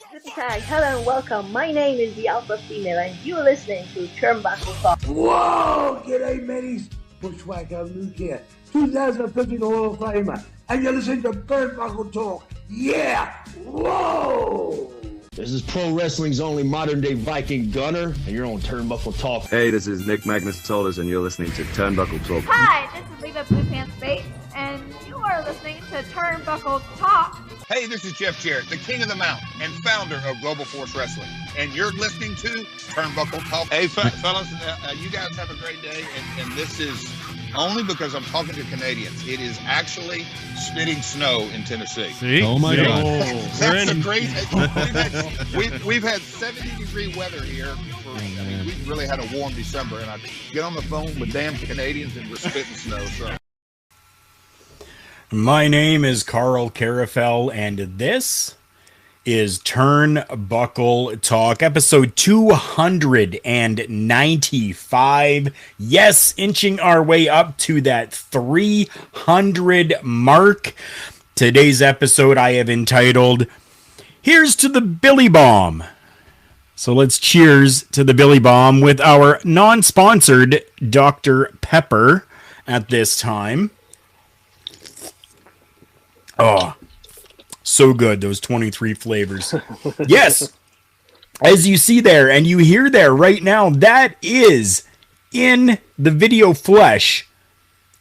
Hi, hello and welcome. My name is the Alpha Female and you're listening to Turnbuckle Talk. Whoa! G'day, mateys. Bushwhacker Luke here, 2015 Hall of Famer, and you're listening to Turnbuckle Talk. Yeah! Whoa! This is pro wrestling's only modern-day Viking Gunner, and you're on Turnbuckle Talk. Hey, this is Nick Magnus Solis, and you're listening to Turnbuckle Talk. Hi, this is Leva Blue Pants Bates, and you are listening to Turnbuckle Talk. Hey, this is Jeff Jarrett, the king of the mountain and founder of Global Force Wrestling, and you're listening to Turnbuckle Talk. Hey, fellas, you guys have a great day, and this is only because I'm talking to Canadians. It is actually spitting snow in Tennessee. See? Oh my God! That's a great. We've had 70-degree weather here. We really had a warm December, and I get on the phone with damn Canadians and we're spitting snow. So. My name is Karl Karufel, and this is Turnbuckle Talk, episode 295. Yes, inching our way up to that 300 mark. Today's episode I have entitled, Here's to the Billy Bomb. So let's cheers to the Billy Bomb with our non-sponsored Dr. Pepper at this time. Oh, so good, those 23 flavors. Yes, as you see there and you hear there right now, that is in the video flesh,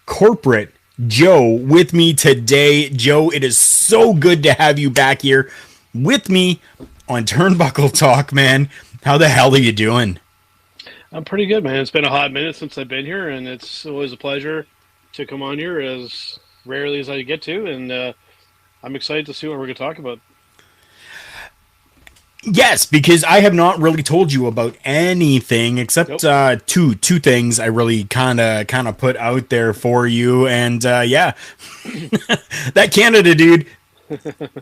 Corporate Joe with me today. Joe, it is so good to have you back here with me on Turnbuckle Talk, man. How the hell are you doing? I'm pretty good, man. It's been a hot minute since I've been here, and it's always a pleasure to come on here as rarely as I get to, and I'm excited to see what we're going to talk about. Yes, because I have not really told you about anything except two things I really kind of put out there for you, and yeah, that Canada dude,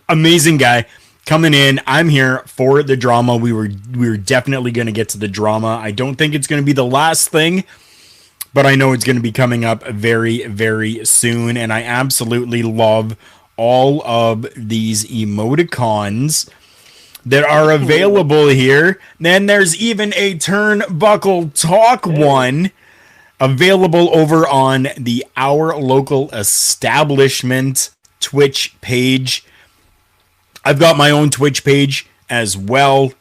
amazing guy coming in. I'm here for the drama. We were definitely going to get to the drama. I don't think it's going to be the last thing, but I know it's going to be coming up very, very soon, and I absolutely love all of these emoticons that are available here. Then there's even a Turnbuckle Talk one available over on the Our Local Establishment Twitch page. I've got my own Twitch page as well.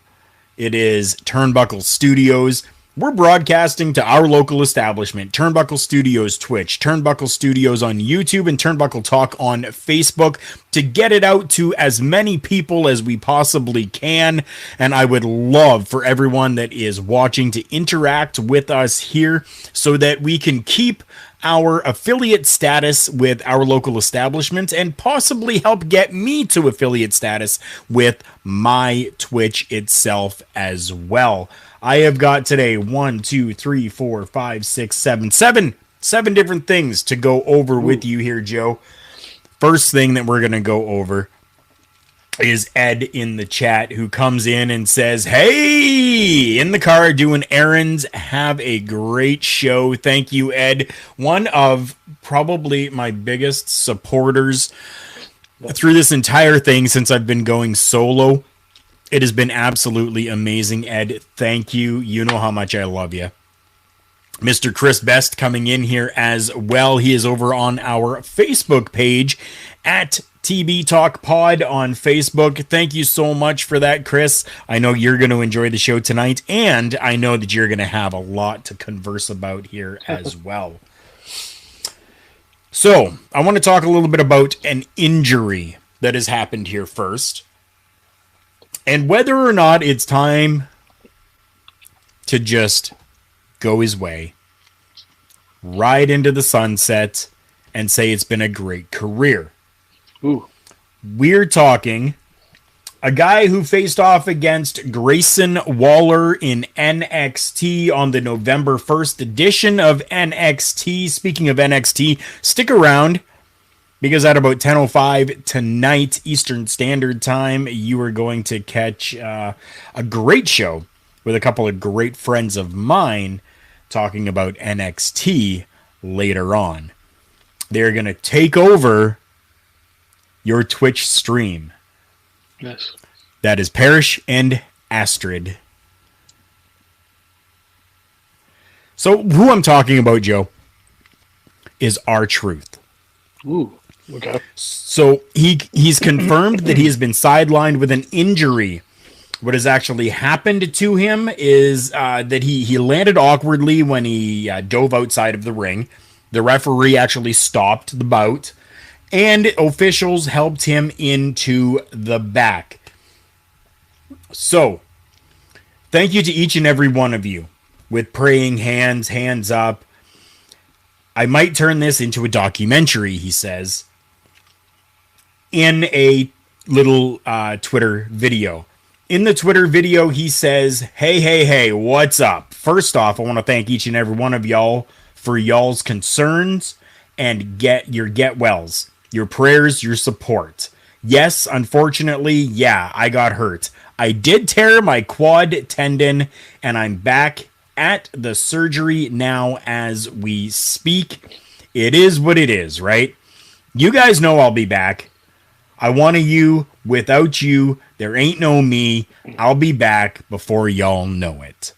It is Turnbuckle Studios. We're broadcasting to Our Local Establishment, Turnbuckle Studios Twitch, Turnbuckle Studios on YouTube, and Turnbuckle Talk on Facebook to get it out to as many people as we possibly can. And I would love for everyone that is watching to interact with us here so that we can keep our affiliate status with Our Local Establishment and possibly help get me to affiliate status with my Twitch itself as well. I have got today 7 different things to go over with you here, Joe. First thing that we're going to go over is Ed in the chat, who comes in and says, hey, in the car doing errands, have a great show. Thank you, Ed. One of probably my biggest supporters through this entire thing since I've been going solo. It has been absolutely amazing, Ed. Thank you. You know how much I love you. Mr. Chris Best coming in here as well. He is over on our Facebook page at TB Talk Pod on Facebook. Thank you so much for that, Chris. I know you're going to enjoy the show tonight, and I know that you're going to have a lot to converse about here as well. So, I want to talk a little bit about an injury that has happened here first, and whether or not it's time to just go his way, ride into the sunset, and say it's been a great career. Ooh. We're talking a guy who faced off against Grayson Waller in NXT on the November 1st edition of NXT. Speaking of NXT, stick around, because at about 10:05 tonight Eastern Standard Time, you are going to catch a great show with a couple of great friends of mine talking about NXT later on. They're going to take over your Twitch stream. Yes. That is Parrish and Astrid. So who I'm talking about, Joe, is R-Truth. Ooh, okay. So he's confirmed that he has been sidelined with an injury. What has actually happened to him is that he landed awkwardly when he dove outside of the ring. The referee actually stopped the bout, and officials helped him into the back. So, thank you to each and every one of you with praying hands up. I might turn this into a documentary, he says, in a little Twitter video. In the Twitter video, he says, hey, what's up? First off, I want to thank each and every one of y'all for y'all's concerns and get wells, your prayers, your support. Yes, unfortunately, yeah, I got hurt. I did tear my quad tendon, and I'm back at the surgery now as we speak. It is what it is, right? You guys know I'll be back. I want you. Without you, there ain't no me. I'll be back before y'all know it.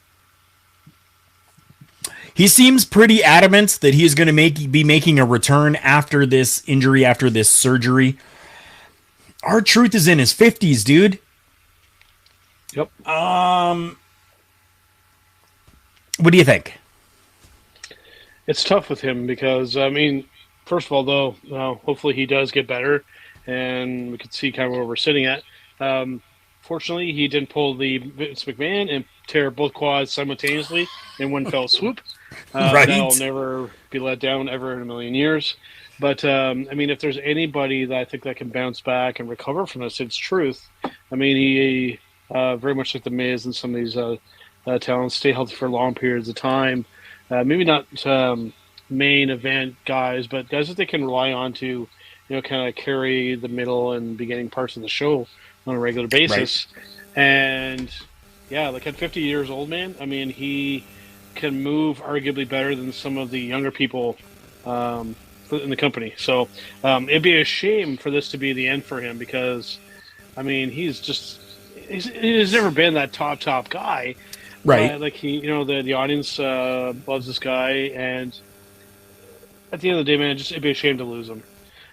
He seems pretty adamant that he is going to be making a return after this injury, after this surgery. R-Truth is in his 50s, dude. Yep. What do you think? It's tough with him because, I mean, first of all, though, hopefully he does get better, and we can see kind of where we're sitting at. Fortunately, he didn't pull the Vince McMahon and tear both quads simultaneously in one fell swoop. Right. That'll never be let down ever in a million years. But, I mean, if there's anybody that I think that can bounce back and recover from this, it's Truth. I mean, he very much like The Miz and some of these talents stay healthy for long periods of time. Maybe not main event guys, but guys that they can rely on to, kind of carry the middle and beginning parts of the show on a regular basis. Right. And yeah, like at 50 years old, man, I mean, he can move arguably better than some of the younger people in the company. So it'd be a shame for this to be the end for him because, I mean, he's never been that top guy. Right. Like the audience loves this guy, and at the end of the day, man, it'd be a shame to lose him.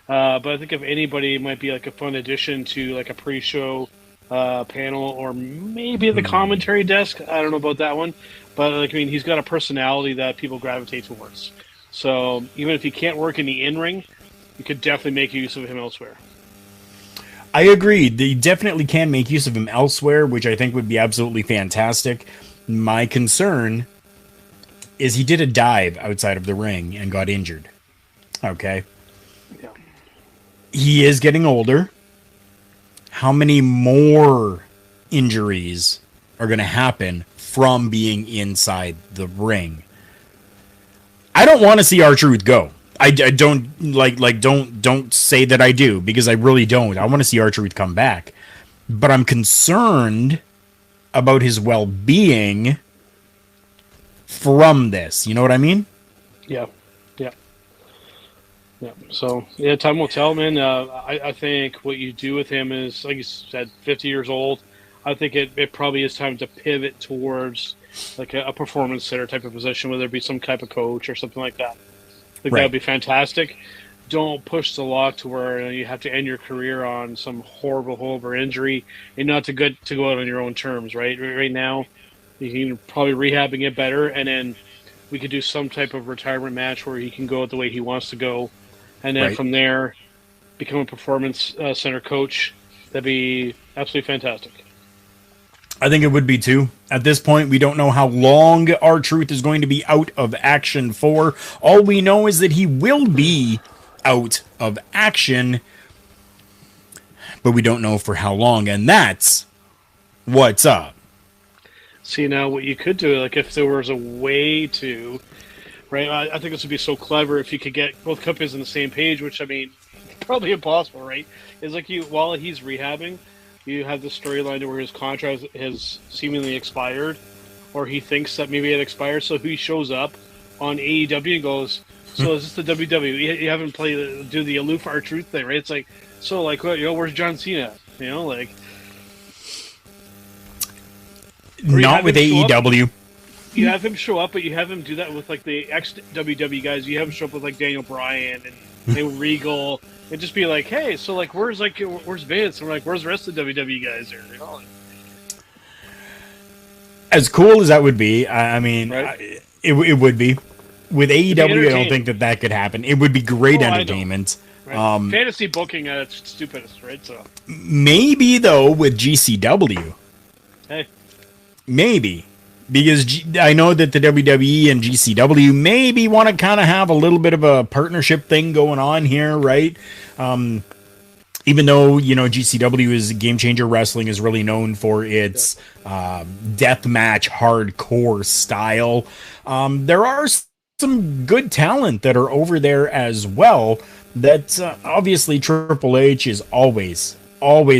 But I think if anybody, it might be like a fun addition to like a pre-show panel or maybe at the commentary desk. I don't know about that one, but like, I mean, he's got a personality that people gravitate towards. So even if he can't work in the in-ring, you could definitely make use of him elsewhere. I agree. They definitely can make use of him elsewhere, which I think would be absolutely fantastic. My concern is he did a dive outside of the ring and got injured. Okay. Yeah. He is getting older. How many more injuries are going to happen from being inside the ring? I don't want to see R-Truth go. I don't don't say that I do, because I really don't. I want to see R-Truth come back. But I'm concerned about his well-being from this. You know what I mean? Yeah. So, yeah, time will tell, man. I think what you do with him is, like you said, 50 years old. I think it probably is time to pivot towards like a performance center type of position, whether it be some type of coach or something like that. I think that would be fantastic. Don't push the luck to where you have to end your career on some horrible injury, and not to go out on your own terms, right? Right now, you can probably rehabbing it better, and then we could do some type of retirement match where he can go out the way he wants to go, and then from there, become a performance center coach. That'd be absolutely fantastic. I think it would be too. At this point, we don't know how long R-Truth is going to be out of action for. All we know is that he will be out of action, but we don't know for how long, and that's what's up. See, now what you could do, like if there was a way to, right? I think this would be so clever if you could get both companies on the same page, which, I mean, probably impossible, right? Is like while he's rehabbing, you have the storyline where his contract has seemingly expired, or he thinks that maybe it expired, so he shows up on AEW and goes, so is this the WWE? You haven't do the aloof R-Truth thing, right? It's like, so like, where's John Cena? Not with AEW. You have him show up, but you have him do that with like the ex-WWE guys. You have him show up with like Daniel Bryan and Regal, and just be like, "Hey, so like, where's Vince?" And we're like, "Where's the rest of the WWE guys?" Or, as cool as that would be, I mean, right? it would be. With AEW, I don't think that could happen. It would be great entertainment. Right. Fantasy booking at its stupidest, right? So maybe though with GCW. Hey, maybe. Because I know that the WWE and GCW maybe want to kind of have a little bit of a partnership thing going on here, right? Even though, GCW is Game Changer Wrestling is really known for its deathmatch hardcore style. There are some good talent that are over there as well. That obviously Triple H is always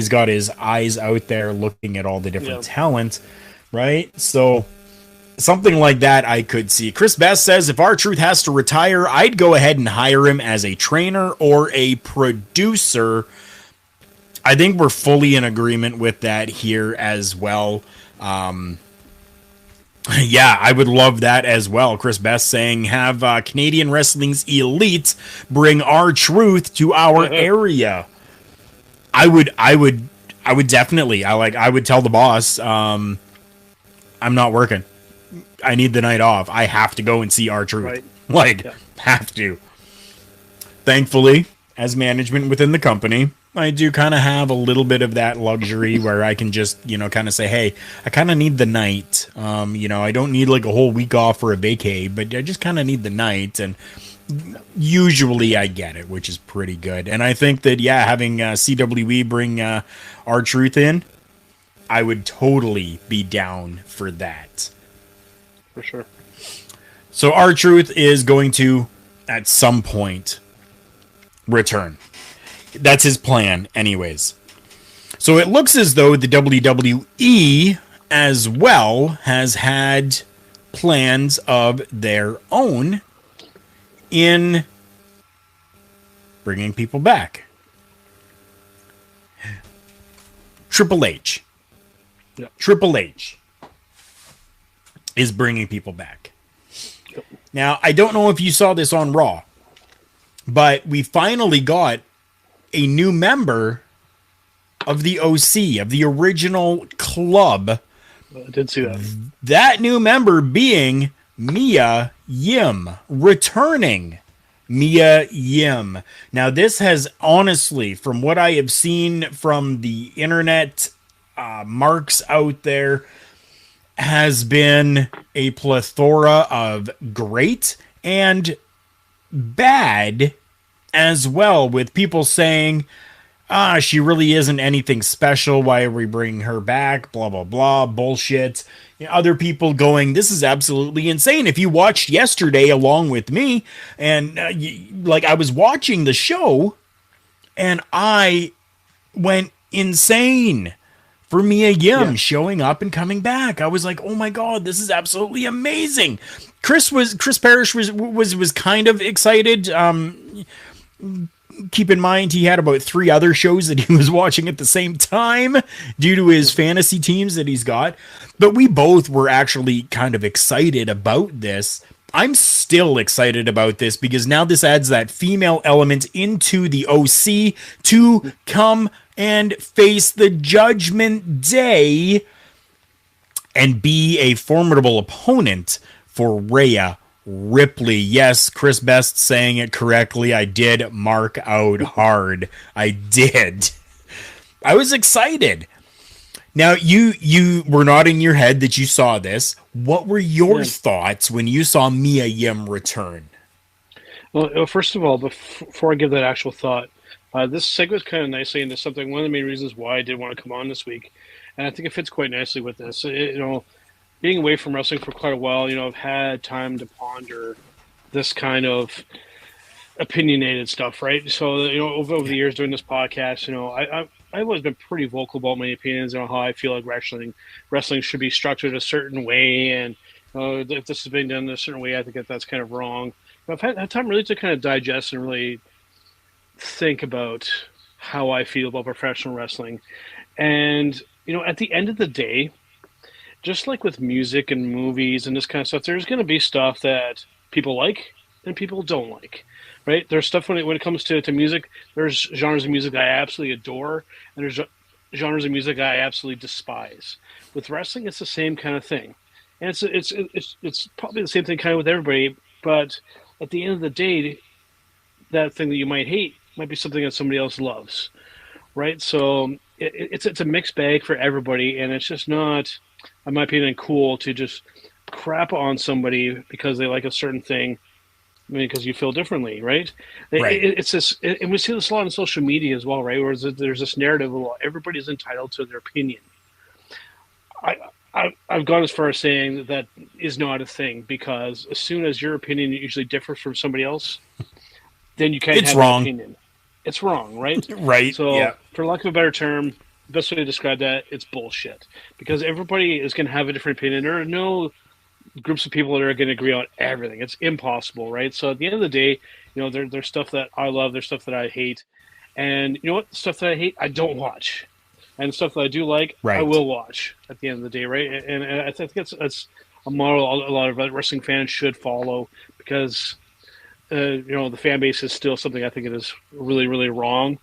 got his eyes out there looking at all the different talent, right? So something like that I could see. Chris Best says, if R-Truth has to retire, I'd go ahead and hire him as a trainer or a producer. I think we're fully in agreement with that here as well. Yeah, I would love that as well. Chris Best saying, have Canadian Wrestling's Elite bring R-Truth to our area. I would definitely. I would tell the boss, I'm not working. I need the night off. I have to go and see R-Truth. Right. Have to. Thankfully, as management within the company, I do kind of have a little bit of that luxury where I can just, kind of say, hey, I kind of need the night. I don't need like a whole week off for a vacay, but I just kind of need the night. And usually I get it, which is pretty good. And I think that, having CWE bring R-Truth in, I would totally be down for that. For sure. So R-Truth is going to, at some point, return. That's his plan, anyways. So it looks as though the WWE as well has had plans of their own in bringing people back. Triple H. Yep. Triple H is bringing people back. Yep. Now, I don't know if you saw this on Raw, but we finally got a new member of the OC, of the original club. I did see that. That new member being Mia Yim, returning Mia Yim. Now, this has honestly, from what I have seen from the internet marks out there, has been a plethora of great and bad as well, with people saying, she really isn't anything special. Why are we bringing her back? Blah, blah, blah. Bullshit. Other people going, this is absolutely insane. If you watched yesterday along with me, and I was watching the show, and I went insane for Mia Yim showing up and coming back. I was like, oh my God, this is absolutely amazing. Chris Parrish was kind of excited. Keep in mind, he had about 3 other shows that he was watching at the same time due to his fantasy teams that he's got. But we both were actually kind of excited about this. I'm still excited about this because now this adds that female element into the OC to come and face the Judgment Day and be a formidable opponent for Rhea Ripley. Yes, Chris Best saying it correctly. I did mark out hard. I did. I was excited. Now, you were nodding your head that you saw this. What were your thoughts when you saw Mia Yim return? Well, first of all, before I give that actual thought, this segues kind of nicely into something. One of the main reasons why I did want to come on this week, and I think it fits quite nicely with this. Being away from wrestling for quite a while, I've had time to ponder this kind of opinionated stuff, right? So, over the years doing this podcast, I've always been pretty vocal about my opinions on how I feel like wrestling should be structured a certain way, and if this has been done a certain way, I think that's kind of wrong. But I've had time really to kind of digest and really think about how I feel about professional wrestling. And, at the end of the day, just like with music and movies and this kind of stuff, there's going to be stuff that people like and people don't like, right? There's stuff when it comes to music, there's genres of music I absolutely adore, and there's genres of music I absolutely despise. With wrestling, it's the same kind of thing, and it's probably the same thing kind of with everybody. But at the end of the day, that thing that you might hate might be something that somebody else loves, right? So it's a mixed bag for everybody, and it's just not, in my opinion, cool to just crap on somebody because they like a certain thing. I mean, because you feel differently, right? Right. It's this, and we see this a lot on social media as well, right? Where there's this narrative of, well, everybody's entitled to their opinion. I've gone as far as saying that is not a thing, because as soon as your opinion usually differs from somebody else, then you can't have wrong. an opinion. It's wrong, right? Right. So, yeah. for lack of a better term, the best way to describe that, it's bullshit. Because everybody is going to have a different opinion. There are no groups of people that are going to agree on everything. It's impossible, right? So at the end of the day, there's stuff that I love, there's stuff that I hate, and you know what? Stuff that I hate, I don't watch, and stuff that I do like, Right. I will watch at the end of the day, right? And I think that's a model a lot of wrestling fans should follow, because the fan base is still something I think it is really, really wrong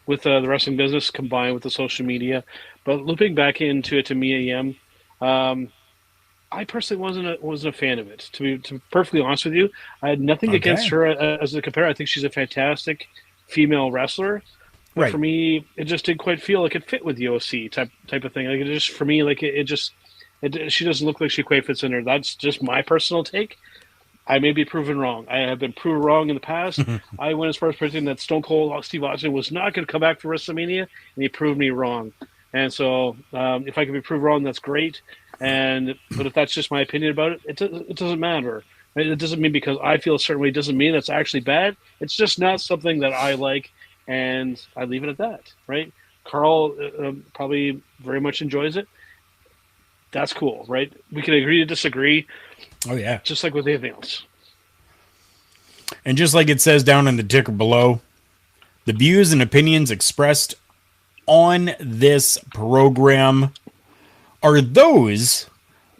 with the wrestling business combined with the social media. But looping back into it to Mia Yim, I personally wasn't a fan of it. To be perfectly honest with you, I had nothing against her as a compare. I think she's a fantastic female wrestler. But Right. for me, it just didn't quite feel like it fit with the OC type of thing. Like, it just, for me, like she doesn't look like she quite fits in there. That's just my personal take. I may be proven wrong. I have been proven wrong in the past. I went as far as predicting that Stone Cold Steve Austin was not going to come back for WrestleMania, and he proved me wrong. And so, if I can be proved wrong, that's great. But if that's just my opinion about it, it doesn't matter. It doesn't mean because I feel a certain way, it doesn't mean it's actually bad. It's just not something that I like, and I leave it at that, right? Carl probably very much enjoys it. That's cool, right? We can agree to disagree. Oh, yeah. Just like with anything else. And just like it says down in the ticker below, the views and opinions expressed on this program are those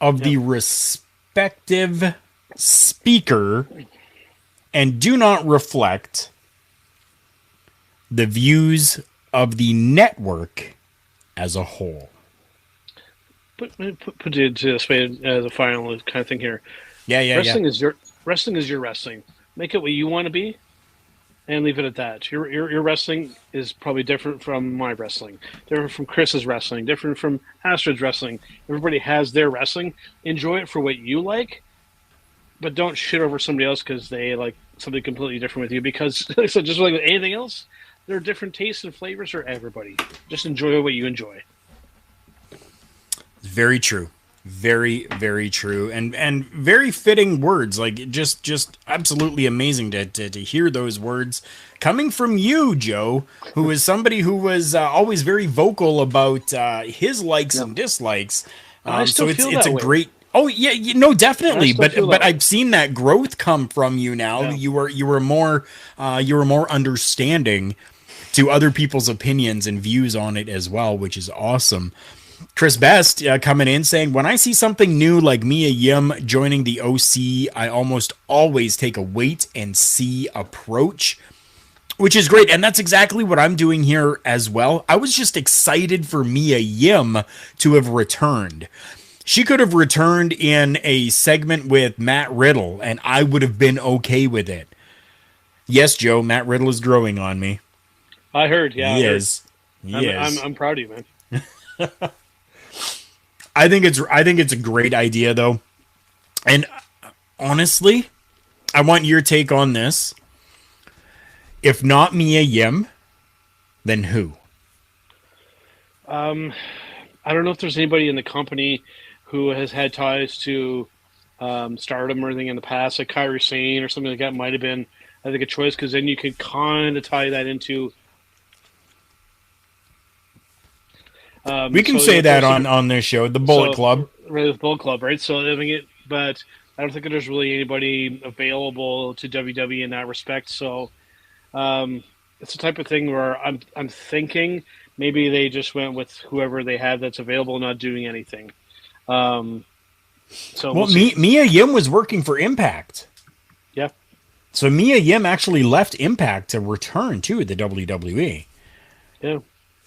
of the respective speaker and do not reflect the views of the network as a whole. Put it to this way as a final kind of thing here. Yeah. Wrestling is your wrestling. Make it what you want to be, and leave it at that. Your wrestling is probably different from my wrestling, different from Chris's wrestling, different from Astrid's wrestling. Everybody has their wrestling. Enjoy it for what you like, but don't shit over somebody else because they like something completely different with you. Because so just like with anything else, there are different tastes and flavors for everybody. Just enjoy what you enjoy. Very true. Very, very true. And very fitting words. Like, just absolutely amazing to hear those words coming from you, Joe, who is somebody who was always very vocal about his likes and dislikes. I still feel it's that a way. great. Oh yeah, no, definitely. But way. I've seen that growth come from you now. Yeah. You were more understanding to other people's opinions and views on it as well, which is awesome. Chris Best coming in saying, when I see something new like Mia Yim joining the OC, I almost always take a wait and see approach, which is great. And that's exactly what I'm doing here as well. I was just excited for Mia Yim to have returned. She could have returned in a segment with Matt Riddle, and I would have been okay with it. Yes, Joe, Matt Riddle is growing on me. I heard, yeah. He is. I'm proud of you, man. I think it's a great idea though. And honestly, I want your take on this. If not Mia Yim, then who? I don't know if there's anybody in the company who has had ties to Stardom or anything in the past, like Kairi Sane or something like that might have been, I think, a choice, because then you could kind of tie that into. We can say that on this show, the Bullet Club. Right, the Bullet Club, right? So I mean, but I don't think there's really anybody available to WWE in that respect. So it's the type of thing where I'm thinking maybe they just went with whoever they had that's available, not doing anything. So well, Mia Yim was working for Impact. Yeah. So Mia Yim actually left Impact to return to the WWE. Yeah.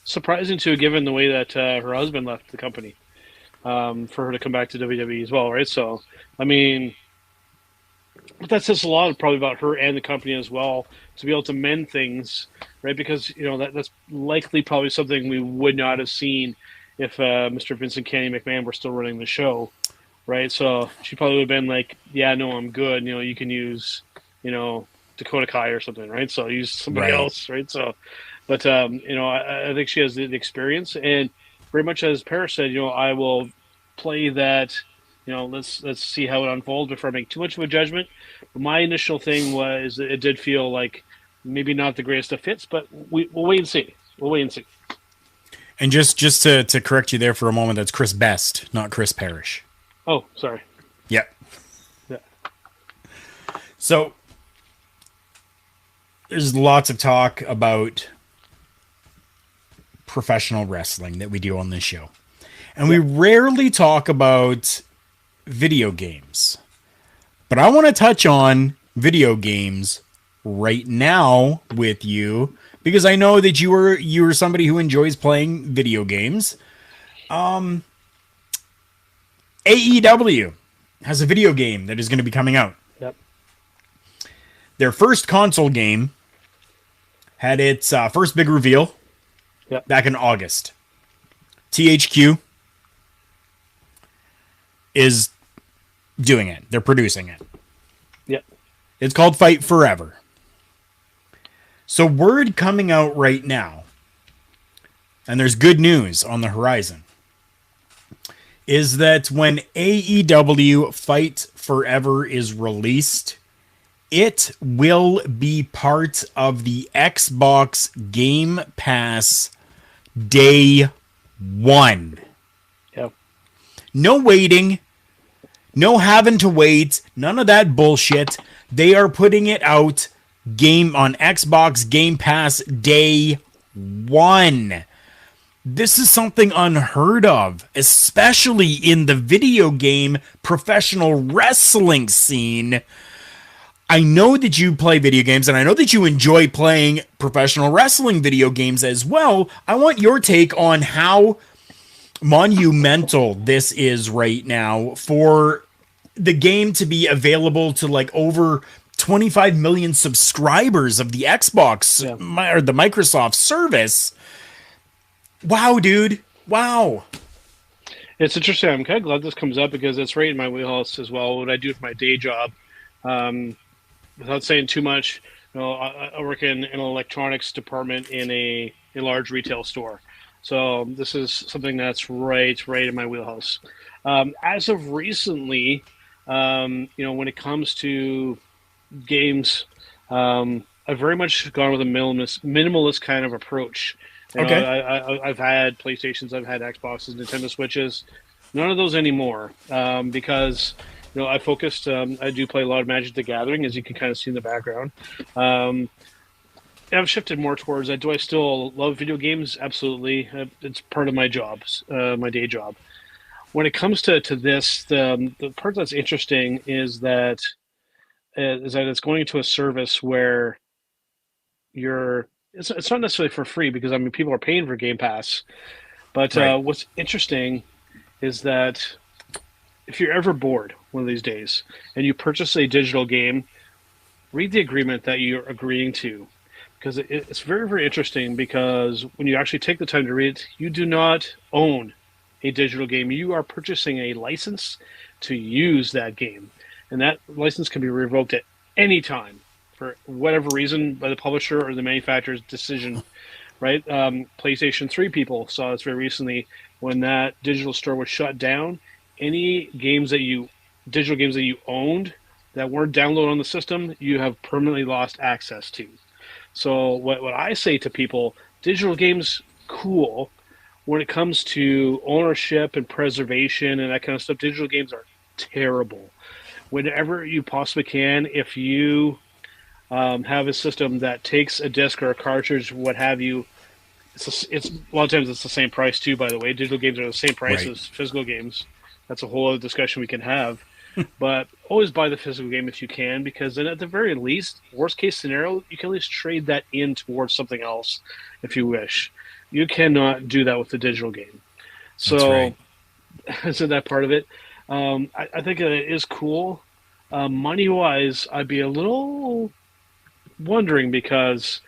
Surprising too, given the way that her husband left the company, for her to come back to WWE as well, right? So, I mean, but that says a lot probably about her and the company as well, to be able to mend things, right? Because, you know, that's likely probably something we would not have seen if Mr. Vince and Kenny McMahon were still running the show, right? So she probably would have been like, yeah, no, I'm good. You know, you can use, you know, Dakota Kai or something, right? So use somebody else, right? So, but, you know, I think she has the experience. And very much as Paris said, you know, I will play that, you know, let's see how it unfolds before I make too much of a judgment. But my initial thing was it did feel like maybe not the greatest of fits, but we'll wait and see. We'll wait and see. And just to correct you there for a moment, that's Chris Best, not Chris Parrish. Oh, sorry. Yep. Yeah. So there's lots of talk about professional wrestling that we do on this show. And we rarely talk about video games. But I want to touch on video games right now with you, because I know that you are somebody who enjoys playing video games. AEW has a video game that is going to be coming out. Yep. Their first console game had its first big reveal back in August. THQ is doing it. They're producing it. Yep. It's called Fight Forever. So word coming out right now, and there's good news on the horizon, is that when AEW Fight Forever is released, it will be part of the Xbox Game Pass day one. Yep. No waiting, no having to wait, none of that bullshit. They are putting it out on Xbox Game Pass day one. This is something unheard of, especially in the video game professional wrestling scene. I know that you play video games, and I know that you enjoy playing professional wrestling video games as well. I want your take on how monumental this is right now for the game to be available to like over 25 million subscribers of the Xbox or the Microsoft service. Wow, dude. Wow. It's interesting. I'm kind of glad this comes up because it's right in my wheelhouse as well. What I do with my day job, without saying too much, you know, I work in an electronics department in a large retail store. So this is something that's right in my wheelhouse. As of recently, you know, when it comes to games, I've very much gone with a minimalist kind of approach. You know, I've had PlayStations, I've had Xboxes, Nintendo Switches. None of those anymore, because you know I focused. I do play a lot of Magic the Gathering, as you can kind of see in the background. I've shifted more towards that. Do I still love video games? Absolutely, it's part of my job, my day job. When it comes to this, the part that's interesting is that it's going into a service where it's not necessarily for free, because I mean people are paying for Game Pass, but what's interesting is that if you're ever bored one of these days and you purchase a digital game, read the agreement that you're agreeing to, because it's very, very interesting, because when you actually take the time to read it, you do not own a digital game. You are purchasing a license to use that game, and that license can be revoked at any time for whatever reason by the publisher or the manufacturer's decision, right? PlayStation 3 people saw this very recently when that digital store was shut down. Any digital games that you owned that weren't downloaded on the system, you have permanently lost access to. So what I say to people, digital games, cool. When it comes to ownership and preservation and that kind of stuff, digital games are terrible. Whenever you possibly can, if you have a system that takes a disc or a cartridge, what have you, it's a lot of times it's the same price too, by the way. Digital games are the same price as physical games. that's a whole other discussion we can have. But always buy the physical game if you can, because then at the very least, worst case scenario, you can at least trade that in towards something else if you wish. You cannot do that with the digital game. So, so that part of it, I think it is cool. Money-wise, I'd be a little wondering, because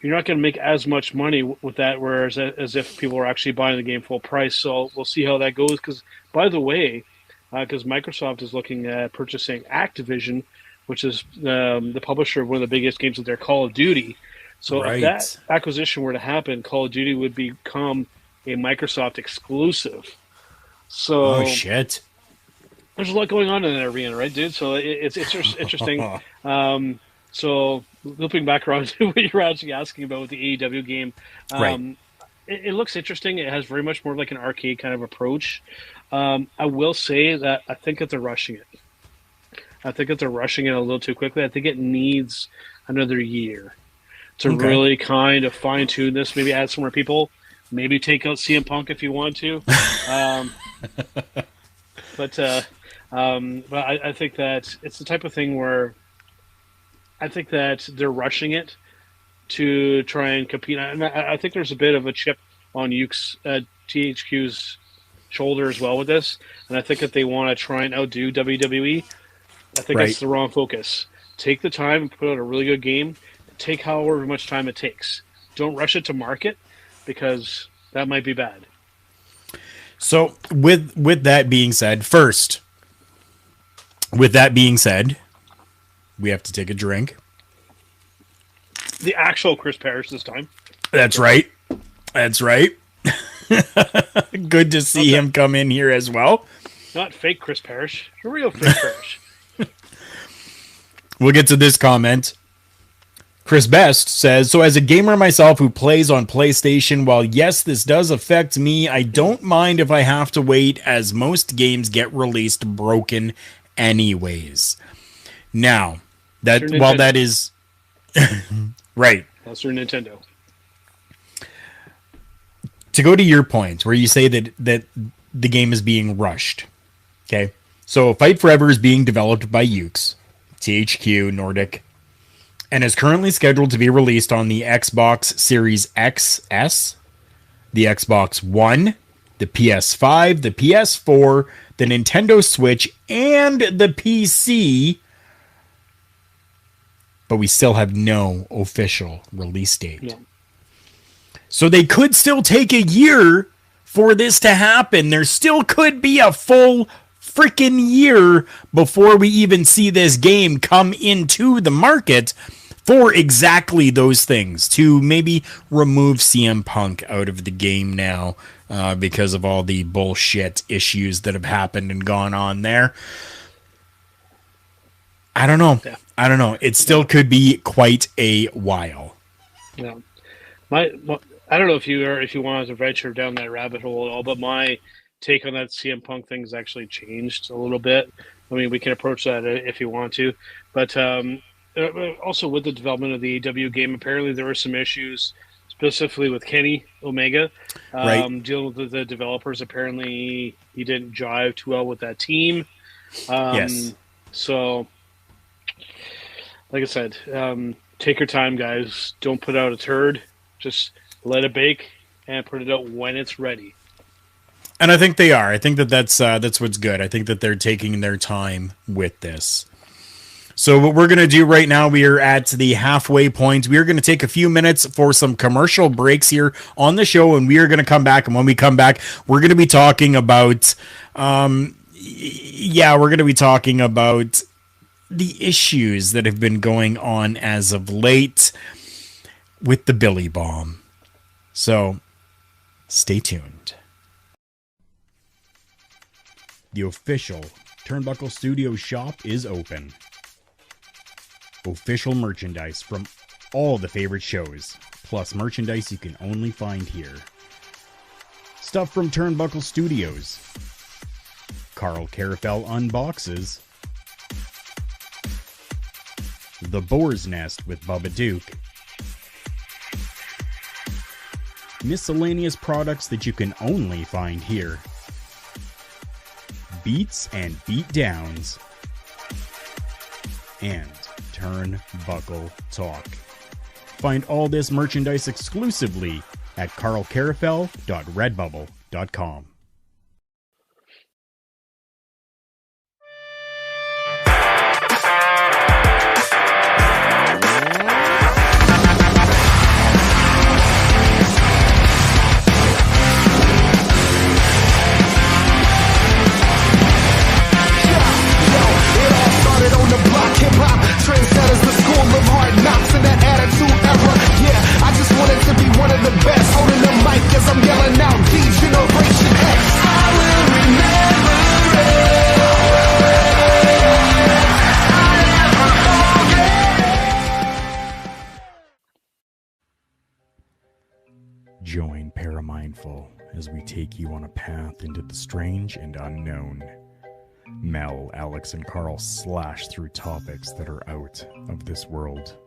you're not going to make as much money with that, whereas as if people are actually buying the game full price. So we'll see how that goes. Because, by the way, because Microsoft is looking at purchasing Activision, which is the publisher of one of the biggest games of their Call of Duty. So if that acquisition were to happen, Call of Duty would become a Microsoft exclusive. So, oh, shit. There's a lot going on in that arena, right, dude? So it's interesting. So looping back around to what you were actually asking about with the AEW game, it looks interesting. It has very much more like an arcade kind of approach. I will say that I think that they're rushing it. I think that they're rushing it a little too quickly. I think it needs another year to really kind of fine tune this. Maybe add some more people. Maybe take out CM Punk if you want to. But I think that it's the type of thing where I think that they're rushing it to try and compete. And I think there's a bit of a chip on THQ's shoulder as well with this. And I think that they want to try and outdo WWE. I think that's the wrong focus. Take the time and put out a really good game. Take however much time it takes. Don't rush it to market, because that might be bad. So with that being said, we have to take a drink. The actual Chris Parrish this time. That's right. That's right. Good to see him come in here as well. Not fake Chris Parrish. The real Chris Parrish. We'll get to this comment. Chris Best says, so as a gamer myself who plays on PlayStation, while yes, this does affect me, I don't mind if I have to wait, as most games get released broken anyways. Now, while that is... right. That's your Nintendo. To go to your point, where you say that the game is being rushed, okay? So Fight Forever is being developed by Yuke's, THQ Nordic, and is currently scheduled to be released on the Xbox Series XS, the Xbox One, the PS5, the PS4, the Nintendo Switch, and the PC, but we still have no official release date. Yeah. So they could still take a year for this to happen. There still could be a full freaking year before we even see this game come into the market for exactly those things, to maybe remove CM Punk out of the game now because of all the bullshit issues that have happened and gone on there. I don't know. Yeah. I don't know. It still could be quite a while. Yeah. I don't know if you wanted to venture down that rabbit hole at all, but my take on that CM Punk thing has actually changed a little bit. I mean, we can approach that if you want to, but also with the development of the AEW game, apparently there were some issues specifically with Kenny Omega dealing with the developers. Apparently he didn't jive too well with that team. Yes. So, like I said, take your time, guys. Don't put out a turd. Just let it bake and put it out when it's ready. And I think they are. I think that's what's good. I think that they're taking their time with this. So what we're going to do right now, we are at the halfway point. We are going to take a few minutes for some commercial breaks here on the show, and we are going to come back. And when we come back, we're going to be talking about, the issues that have been going on as of late with the Billy Bomb. So stay tuned. The official Turnbuckle Studio shop is open. Official merchandise from all the favorite shows, plus merchandise you can only find here. Stuff from Turnbuckle Studios. Karl Karufel unboxes. The Boar's Nest with Bubba Duke. Miscellaneous products that you can only find here. beats and beatdowns, and Turnbuckle Talk. Find all this merchandise exclusively at karlkarufel.redbubble.com. Trendsetters, the school of hard knocks and that attitude era. Yeah, I just wanted to be one of the best. Holding the mic as I'm yelling out, D-Generation X. I will remember it. Join Paramindful as we take you on a path into the strange and unknown. Mel, Alex, and Karl slash through topics that are out of this world.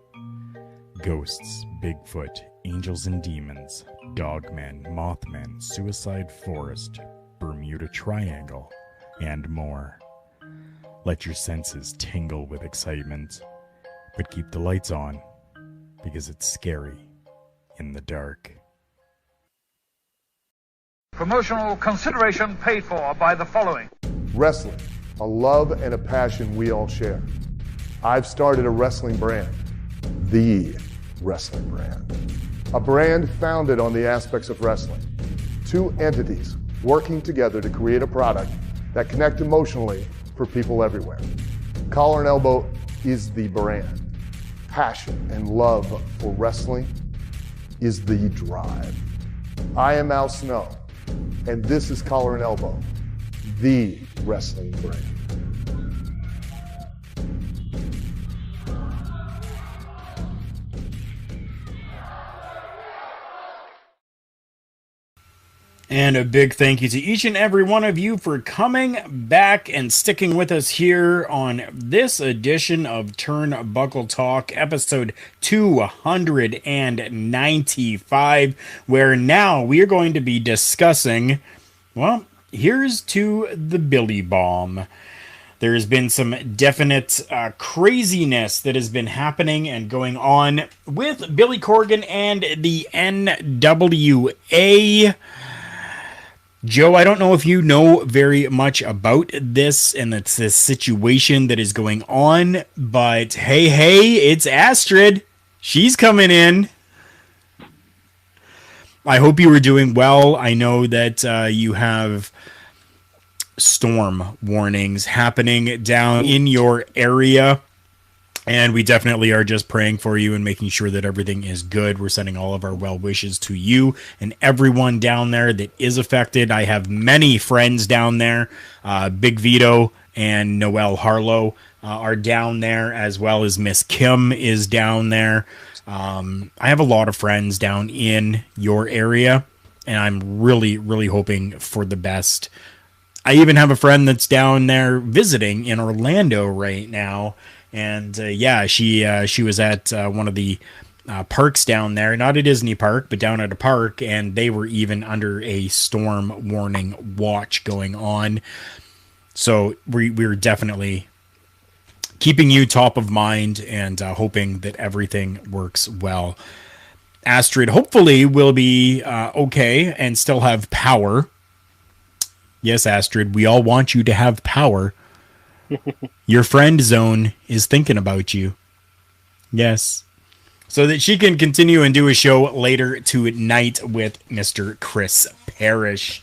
Ghosts, Bigfoot, angels and demons, dogmen, mothmen, suicide forest, Bermuda Triangle, and more. Let your senses tingle with excitement, but keep the lights on, because it's scary in the dark. Promotional consideration paid for by the following. Wrestling, a love and a passion we all share. I've started a wrestling brand, the wrestling brand. A brand founded on the aspects of wrestling. Two entities working together to create a product that connect emotionally for people everywhere. Collar and Elbow is the brand. Passion and love for wrestling is the drive. I am Al Snow, and this is Collar and Elbow, the wrestling brand. And a big thank you to each and every one of you for coming back and sticking with us here on this edition of Turnbuckle Talk, episode 295, where now we are going to be discussing, well, here's to the Billy Bomb. There's been some definite craziness that has been happening and going on with Billy Corgan and the NWA. Joe, I don't know if you know very much about this, and it's this situation that is going on, but hey, it's Astrid. She's coming in. I hope you were doing well. I know that you have storm warnings happening down in your area, and we definitely are just praying for you and making sure that everything is good. We're sending all of our well wishes to you and everyone down there that is affected. I have many friends down there. Big Vito and Noel Harlow are down there, as well as Miss Kim is down there. I have a lot of friends down in your area, and I'm really, really hoping for the best. I even have a friend that's down there visiting in Orlando right now. And she was at one of the parks down there, not a Disney park, but down at a park, and they were even under a storm warning watch going on. So we're definitely keeping you top of mind and hoping that everything works well. Astrid hopefully will be okay and still have power. Yes, Astrid, we all want you to have power. Your friend Zone is thinking about you. Yes. So that she can continue and do a show later tonight with Mr. Chris Parrish.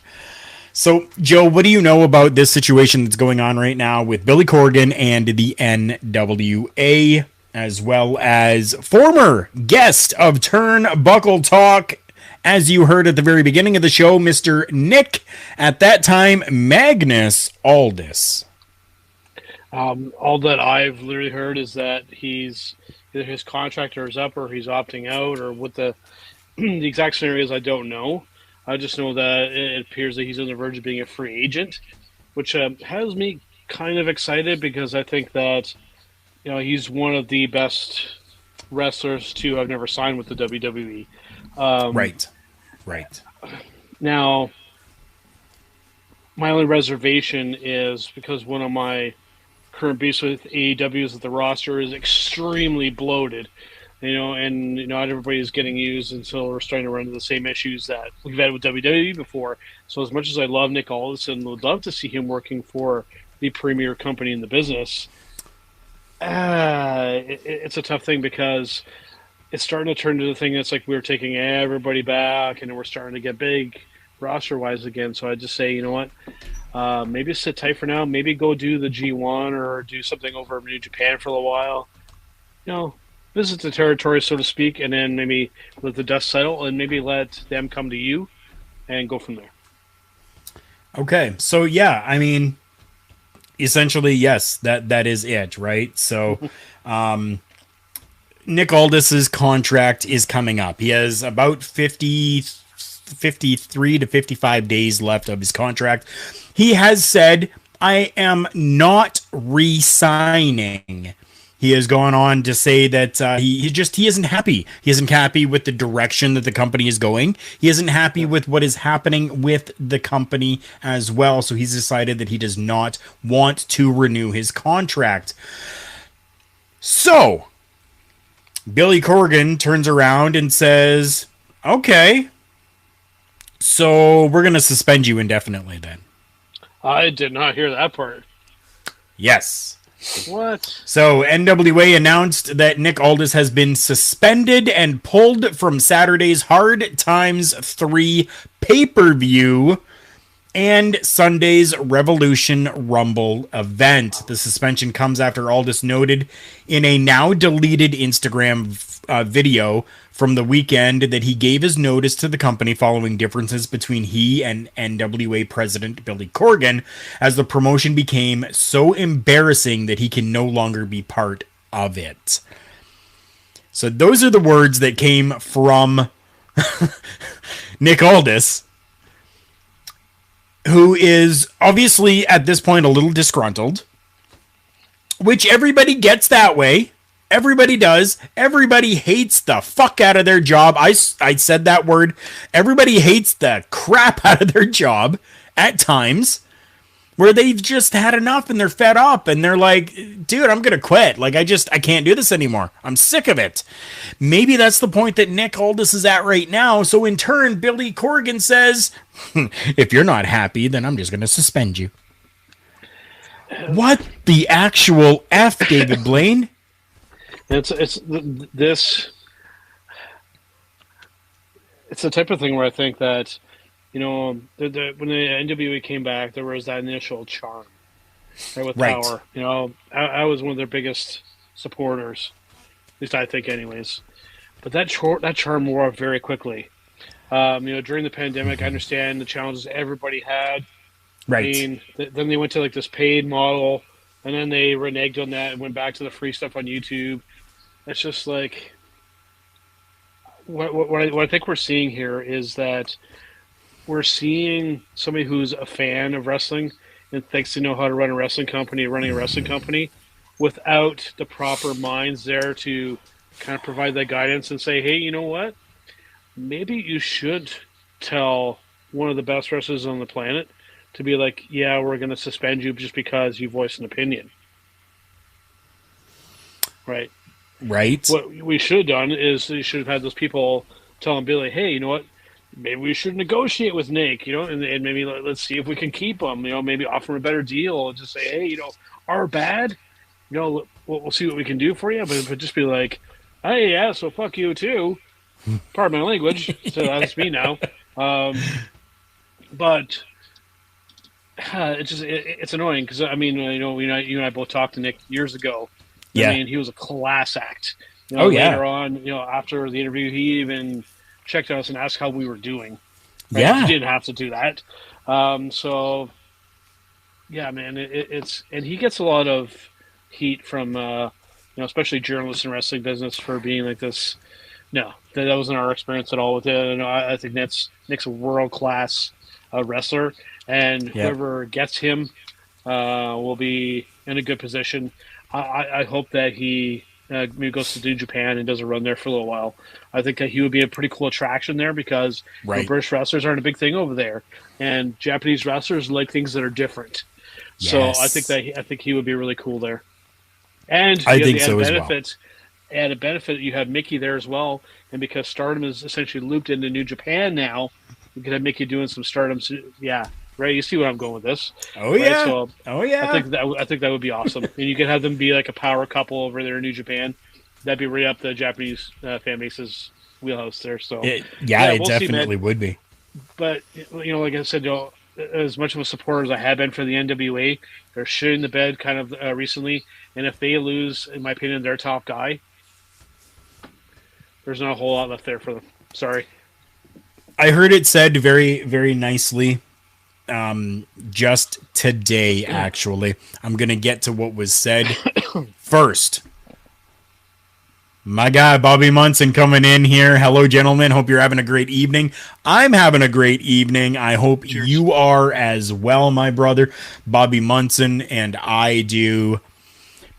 So, Joe, what do you know about this situation that's going on right now with Billy Corgan and the NWA, as well as former guest of Turnbuckle Talk, as you heard at the very beginning of the show, Mr. Nick, at that time, Magnus Aldis? All that I've literally heard is that he's either his contract is up or he's opting out, or what the exact scenario is, I don't know. I just know that it appears that he's on the verge of being a free agent, which has me kind of excited because I think that he's one of the best wrestlers to have never signed with the WWE. Right. Now, My only reservation is because one of my current beefs with AEW is that the roster is extremely bloated, and not everybody is getting used, and so we're starting to run into the same issues that we've had with WWE before. So as much as I love Nick Aldis and would love to see him working for the premier company in the business, it's a tough thing because it's starting to turn into the thing that's like we're taking everybody back and we're starting to get big roster-wise again. So I just say, you know what, maybe sit tight for now. Maybe go do the G1 or do something over in New Japan for a little while. Visit the territory, so to speak, and then maybe let the dust settle and maybe let them come to you and go from there. Okay, so yeah, I mean, essentially, yes, that is it, right? So Nick Aldis's contract is coming up. He has about 53 to 55 days left of his contract. He has said, I am not re-signing. He has gone on to say that he isn't happy. He isn't happy with the direction that the company is going. He isn't happy with what is happening with the company as well. So he's decided that he does not want to renew his contract. So Billy Corgan turns around and says, okay, so we're going to suspend you indefinitely then. I did not hear that part. Yes. What? So NWA announced that Nick Aldis has been suspended and pulled from Saturday's Hard Times 3 pay-per-view and Sunday's Revolution Rumble event. The suspension comes after Aldis noted in a now deleted Instagram video from the weekend that he gave his notice to the company following differences between he and NWA president Billy Corgan, as the promotion became so embarrassing that he can no longer be part of it. So those are the words that came from Nick Aldis, who is obviously at this point a little disgruntled, which everybody gets that way. Everybody does. Everybody hates the fuck out of their job. I said that word. Everybody hates the crap out of their job at times where they've just had enough and they're fed up and they're like, dude, I'm going to quit. Like, I can't do this anymore. I'm sick of it. Maybe that's the point that Nick Aldis is at right now. So in turn, Billy Corgan says, if you're not happy, then I'm just going to suspend you. What the actual F, David Blaine? It's the type of thing where I think that, when the NWA came back, there was that initial charm, right, with Power. I was one of their biggest supporters, at least I think, anyways. But that charm wore off very quickly. During the pandemic, I understand the challenges everybody had. Right. I mean, then they went to like this paid model, and then they reneged on that and went back to the free stuff on YouTube. It's just like what I think we're seeing here is that we're seeing somebody who's a fan of wrestling and thinks they know how to run a wrestling company, running a wrestling company, without the proper minds there to kind of provide that guidance and say, hey, you know what? Maybe you should tell one of the best wrestlers on the planet to be like, yeah, we're going to suspend you just because you voiced an opinion. Right. Right. What we should have done is you should have had those people telling Billy, hey, you know what? Maybe we should negotiate with Nick, and maybe let's see if we can keep him, maybe offer him a better deal. Just say, hey, our bad, we'll see what we can do for you. But just be like, hey, yeah, so fuck you too. Pardon my language. So that's me now. But it's annoying because, I mean, you and I both talked to Nick years ago. Yeah. I mean, he was a class act. Later on, after the interview, he even checked us and asked how we were doing. Right? Yeah. He didn't have to do that. So, yeah, man, it's and he gets a lot of heat from, especially journalists in wrestling business for being like this. No, that wasn't our experience at all with it. I think Nick's a world-class wrestler, and whoever gets him will be in a good position. I hope that he maybe goes to New Japan and does a run there for a little while. I think that he would be a pretty cool attraction there because British wrestlers aren't a big thing over there, and Japanese wrestlers like things that are different. So I think he would be really cool there. And I think so as well. Added benefit, you have Mickey there as well, and because Stardom is essentially looped into New Japan now, you could have Mickey doing some Stardom. Yeah, right. You see what I'm going with this? Oh right? yeah. So Oh yeah. I think that would be awesome, and you could have them be like a power couple over there in New Japan. That'd be right up the Japanese fan base's wheelhouse there. So it we'll definitely would be. But like I said, as much of a supporter as I have been for the NWA, they're shitting the bed kind of recently, and if they lose, in my opinion, their top guy, there's not a whole lot left there for them. Sorry. I heard it said very, very nicely just today, actually. I'm going to get to what was said first. My guy, Bobby Munson, coming in here. Hello, gentlemen. Hope you're having a great evening. I'm having a great evening. I hope you are as well, my brother. Bobby Munson and I do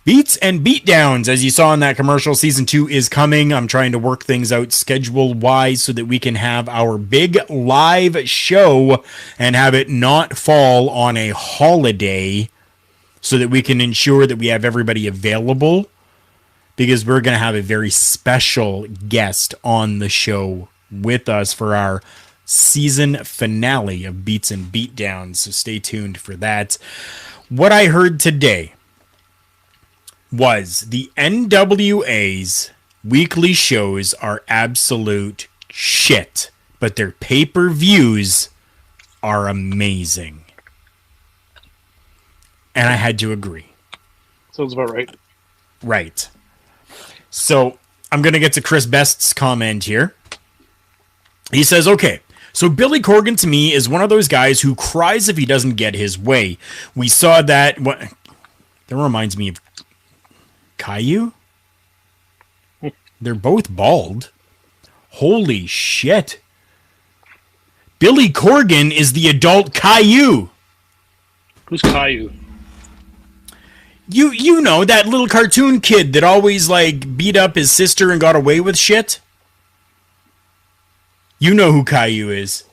Beats and Beatdowns, as you saw in that commercial. Season 2 is coming. I'm trying to work things out schedule-wise so that we can have our big live show and have it not fall on a holiday so that we can ensure that we have everybody available, because we're going to have a very special guest on the show with us for our season finale of Beats and Beatdowns, so stay tuned for that. What I heard today was the NWA's weekly shows are absolute shit, but their pay-per-views are amazing. And I had to agree. Sounds about right. Right. So I'm going to get to Chris Best's comment here. He says, okay, so Billy Corgan to me is one of those guys who cries if he doesn't get his way. We saw that. That reminds me of Caillou. They're both bald. Holy shit. Billy Corgan is the adult Caillou. Who's Caillou? You know, that little cartoon kid that always, like, beat up his sister and got away with shit? You know who Caillou is.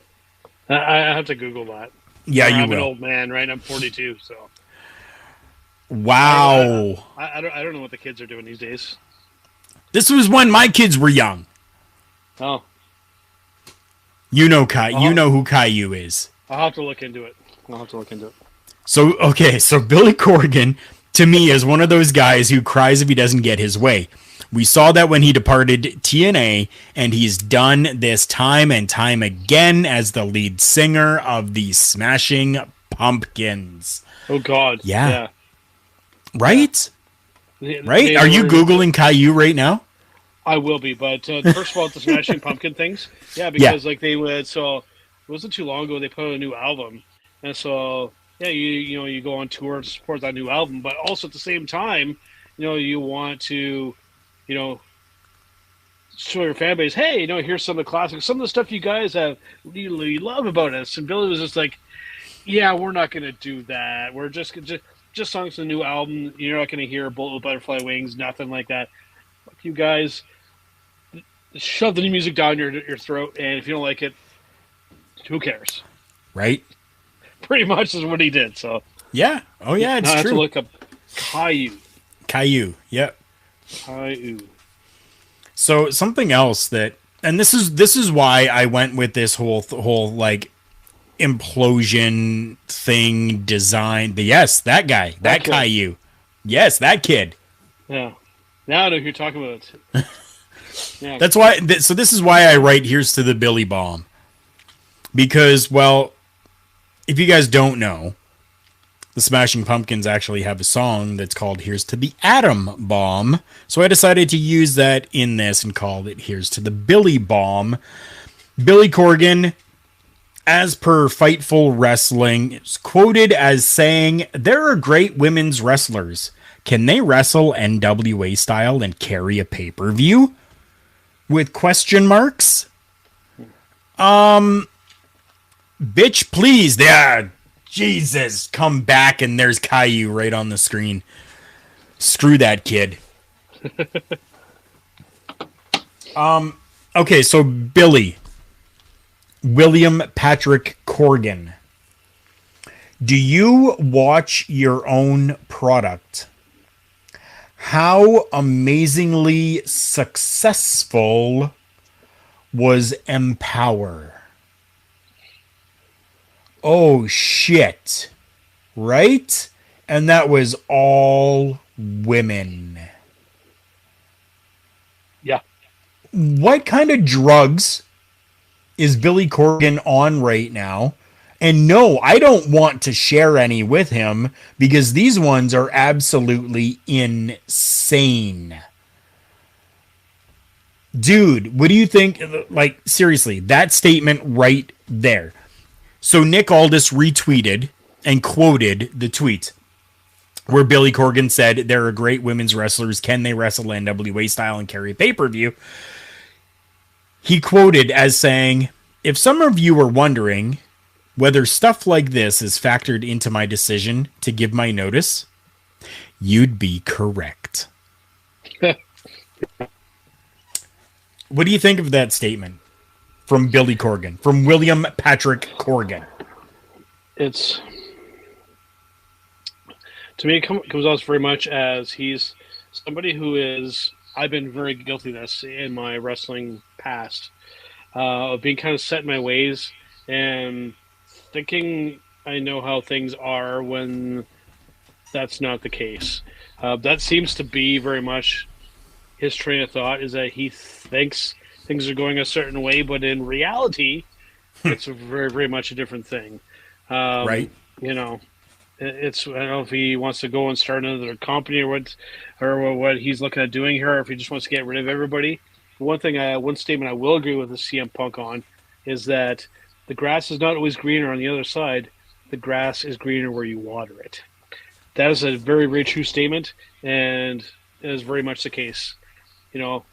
I have to Google that. Yeah, you will. I'm an old man, right? I'm 42, so. Wow. I don't know what the kids are doing these days. This was when my kids were young. Oh. You know who Caillou is. I'll have to look into it. So, okay, so Billy Corgan, to me, is one of those guys who cries if he doesn't get his way. We saw that when he departed TNA, and he's done this time and time again as the lead singer of the Smashing Pumpkins. Oh, God. Yeah. Right? Right? Are you Googling Caillou right now? I will be, but first of all, the Smashing Pumpkin things. Yeah, because like they would, so it wasn't too long ago they put out a new album. And so, yeah, you go on tour to support that new album, but also at the same time, you want to, show your fan base, hey, here's some of the classics, some of the stuff you guys have you love about us. And Billy was just like, yeah, we're not going to do that. We're just songs from the new album. You're not going to hear Bullet with Butterfly Wings, nothing like that. Fuck you guys. Shove the new music down your throat, and if you don't like it, who cares? Right? Pretty much is what he did. So yeah. Oh yeah, it's true. I have true. to look up Caillou. Yep. Caillou. So something else that, and this is why I went with this whole like implosion thing design. Yes, that guy, that Caillou. Yes, that kid. Yeah. Now I know who you're talking about. Yeah. That's why. So this is why I write "Here's to the Billy Bomb," because, well, if you guys don't know, the Smashing Pumpkins actually have a song that's called "Here's to the Atom Bomb." So I decided to use that in this and called it "Here's to the Billy Bomb." Billy Corgan, as per Fightful Wrestling, is quoted as saying, "There are great women's wrestlers. Can they wrestle NWA style and carry a pay-per-view?" With question marks. Bitch, please. There. Jesus, come back and there's Caillou right on the screen. Screw that kid. Okay, so Billy, William Patrick Corgan, do you watch your own product? How amazingly successful was Empower? Oh shit. Right? And that was all women. Yeah. What kind of drugs is Billy Corgan on right now? And no, I don't want to share any with him because these ones are absolutely insane. Dude, what do you think? Like, seriously, that statement right there. So Nick Aldis retweeted and quoted the tweet where Billy Corgan said, there are great women's wrestlers. Can they wrestle NWA style and carry a pay-per-view? He quoted as saying, if some of you are wondering whether stuff like this is factored into my decision to give my notice, you'd be correct. What do you think of that statement from Billy Corgan, from William Patrick Corgan? It's, to me, it comes off very much as he's somebody who is, I've been very guilty of this in my wrestling past, of being kind of set in my ways and thinking I know how things are when that's not the case. That seems to be very much his train of thought, is that he thinks things are going a certain way, but in reality, it's very, very much a different thing. Right. You know, it's, I don't know if he wants to go and start another company or what he's looking at doing here, or if he just wants to get rid of everybody. One statement I will agree with the CM Punk on is that the grass is not always greener on the other side. The grass is greener where you water it. That is a very, very true statement, and it is very much the case. You know,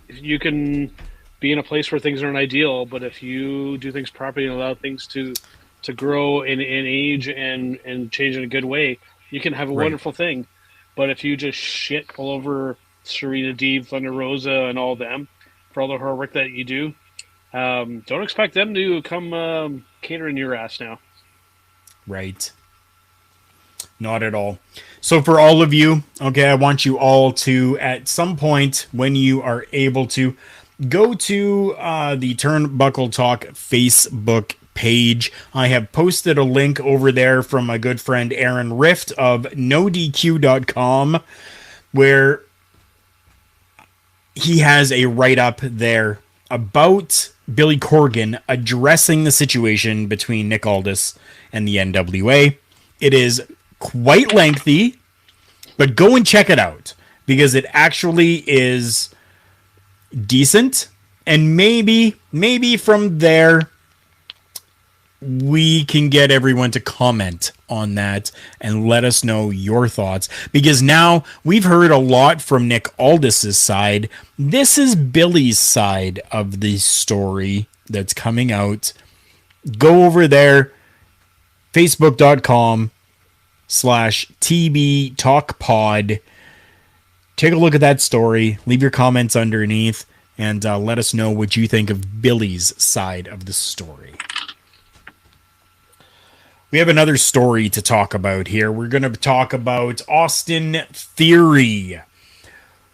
you can be in a place where things aren't ideal, but if you do things properly and allow things to grow in age and change in a good way, you can have a wonderful thing. But if you just shit all over Serena Deeb, Thunder Rosa, and all them for all the hard work that you do, don't expect them to come catering your ass now. Right. Not at all. So for all of you, okay, I want you all to, at some point when you are able to, go to the Turnbuckle Talk Facebook page. I have posted a link over there from my good friend Aaron Rift of NoDQ.com, where he has a write-up there about Billy Corgan addressing the situation between Nick Aldis and the NWA. It is quite lengthy, but go and check it out because it actually is decent, and maybe from there we can get everyone to comment on that and let us know your thoughts, because now we've heard a lot from Nick Aldis's side. This is Billy's side of the story that's coming out. Go over there, facebook.com/TB Talk Pod. Take a look at that story. Leave your comments underneath and let us know what you think of Billy's side of the story. We have another story to talk about here. We're going to talk about Austin Theory,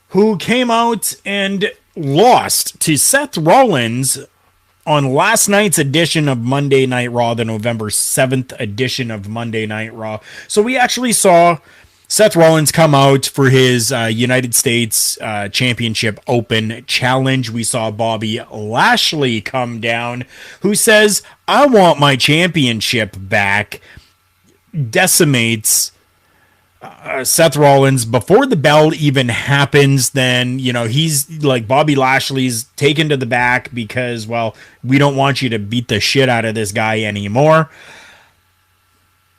who came out and lost to Seth Rollins on last night's edition of Monday Night Raw, the November 7th edition of Monday Night Raw. So we actually saw Seth Rollins come out for his United States Championship Open challenge. We saw Bobby Lashley come down, who says, I want my championship back. Decimates Seth Rollins before the bell even happens. Then, you know, he's like, Bobby Lashley's taken to the back because, well, we don't want you to beat the shit out of this guy anymore.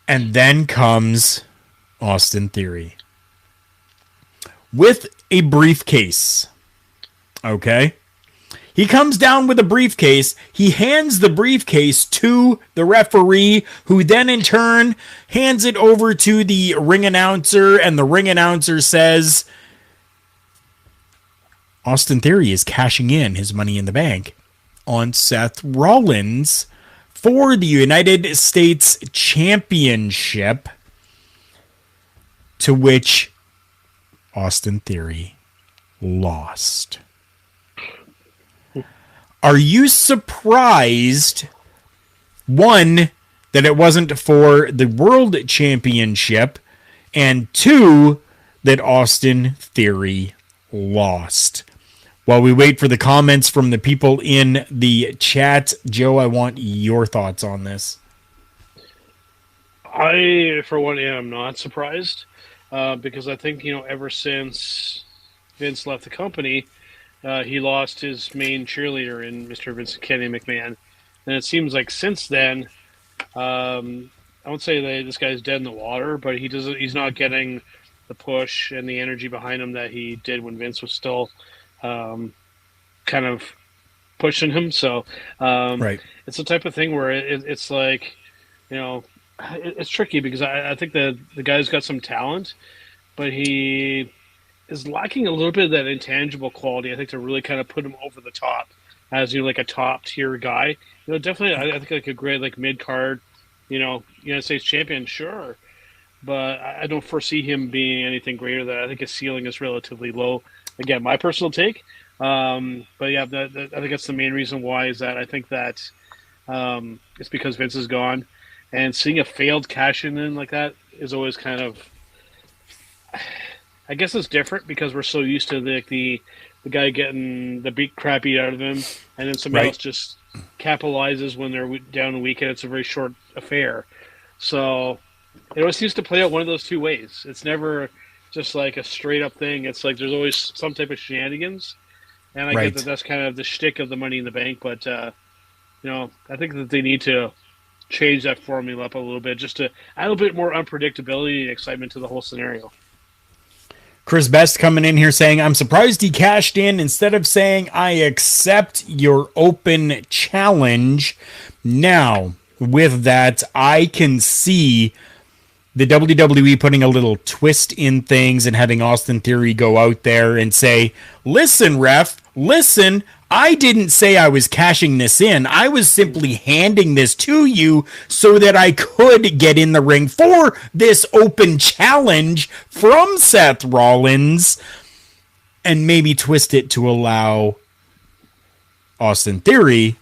And then comes Austin Theory with a briefcase. Okay. He comes down with a briefcase. He hands the briefcase to the referee, who then in turn hands it over to the ring announcer, and the ring announcer says, Austin Theory is cashing in his Money in the Bank on Seth Rollins for the United States Championship, to which Austin Theory lost. Are you surprised, one, that it wasn't for the World Championship, and two, that Austin Theory lost? While we wait for the comments from the people in the chat, Joe, I want your thoughts on this. I, for one, am not surprised because I think, ever since Vince left the company, he lost his main cheerleader in Mr. Vince Kenny McMahon. And it seems like since then, I won't say that this guy's dead in the water, but he's not getting the push and the energy behind him that he did when Vince was still kind of pushing him. So right. It's the type of thing where it's like, it's tricky because I think that the guy's got some talent, but he is lacking a little bit of that intangible quality, I think, to really kind of put him over the top as, like a top tier guy. Definitely, I think like a great, like mid card, United States champion, sure. But I don't foresee him being anything greater than that. I think his ceiling is relatively low. Again, my personal take. But yeah, I think that's the main reason why is that I think that it's because Vince is gone. And seeing a failed cash-in like that is always kind of, I guess it's different because we're so used to the guy getting the crap beat out of him, and then somebody else just capitalizes when they're down a weekend. It's a very short affair. So it always seems to play out one of those two ways. It's never just like a straight-up thing. It's like there's always some type of shenanigans. And I get that that's kind of the shtick of the Money in the Bank, but, I think that they need to change that formula up a little bit just to add a little bit more unpredictability and excitement to the whole scenario. Chris Best coming in here saying, I'm surprised he cashed in instead of saying, I accept your open challenge. Now, with that, I can see the WWE putting a little twist in things and having Austin Theory go out there and say, listen, ref, listen, I didn't say I was cashing this in. I was simply handing this to you so that I could get in the ring for this open challenge from Seth Rollins, and maybe twist it to allow Austin Theory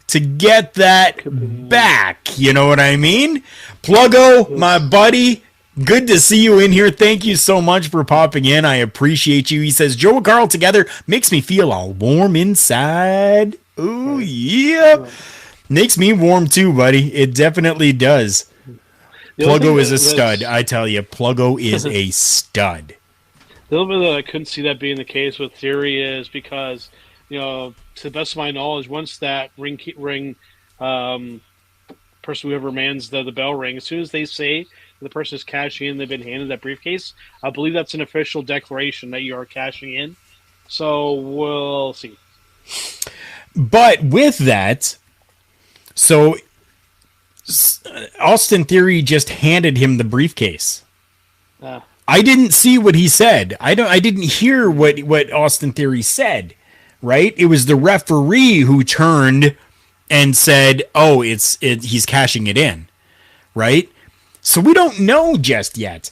to get that back. You know what I mean? Pluggo, my buddy, good to see you in here. Thank you so much for popping in. I appreciate you. He says, Joe and Karl together makes me feel all warm inside. Ooh, yeah. Makes me warm too, buddy. It definitely does. Pluggo is a stud. I tell you, Pluggo is a stud. The little bit that I couldn't see that being the case with Theory is because, to the best of my knowledge, once that ring person, whoever mans the bell ring, as soon as they say the person is cashing in, they've been handed that briefcase, I believe that's an official declaration that you are cashing in. So we'll see. But with that, so Austin Theory just handed him the briefcase. I didn't see what he said. I didn't hear what Austin Theory said. Right? It was the referee who turned and said, "Oh, he's cashing it in." Right? So we don't know just yet.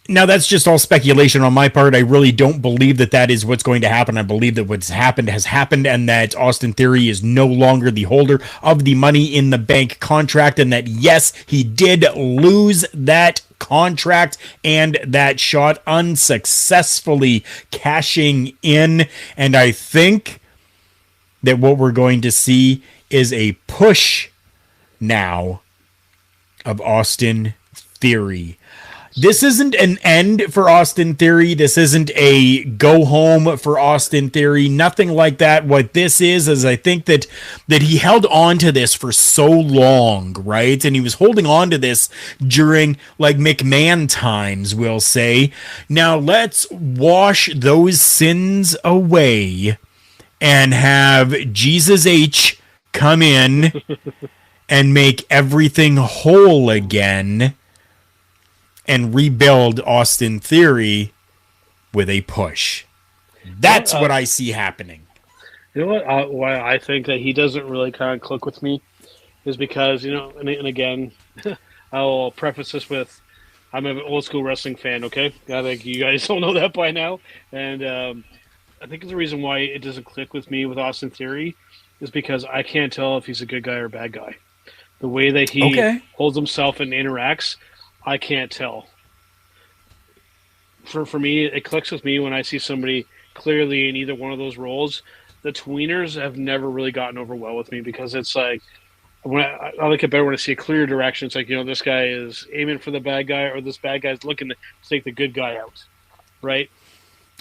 Now, that's just all speculation on my part. I really don't believe that is what's going to happen. I believe that what's happened has happened, and that Austin Theory is no longer the holder of the Money in the Bank contract, and that, yes, he did lose that contract and that shot unsuccessfully cashing in. And I think that what we're going to see is a push now of Austin Theory. This isn't an end for Austin Theory. This isn't a go home for Austin Theory. Nothing like that. What this is I think that he held on to this for so long, right? And he was holding on to this during like McMahon times, we'll say. Now let's wash those sins away and have Jesus H come in and make everything whole again. And rebuild Austin Theory with a push. That's what I see happening. You know what? Why I think that he doesn't really kind of click with me is because, and again, I'll preface this with, I'm an old school wrestling fan, okay? I think you guys all know that by now. And I think the reason why it doesn't click with me with Austin Theory is because I can't tell if he's a good guy or a bad guy. The way that he holds himself and interacts, I can't tell. For me, it clicks with me when I see somebody clearly in either one of those roles. The tweeners have never really gotten over well with me because it's like, when I like it better when I see a clear direction. It's like, this guy is aiming for the bad guy, or this bad guy is looking to take the good guy out, right?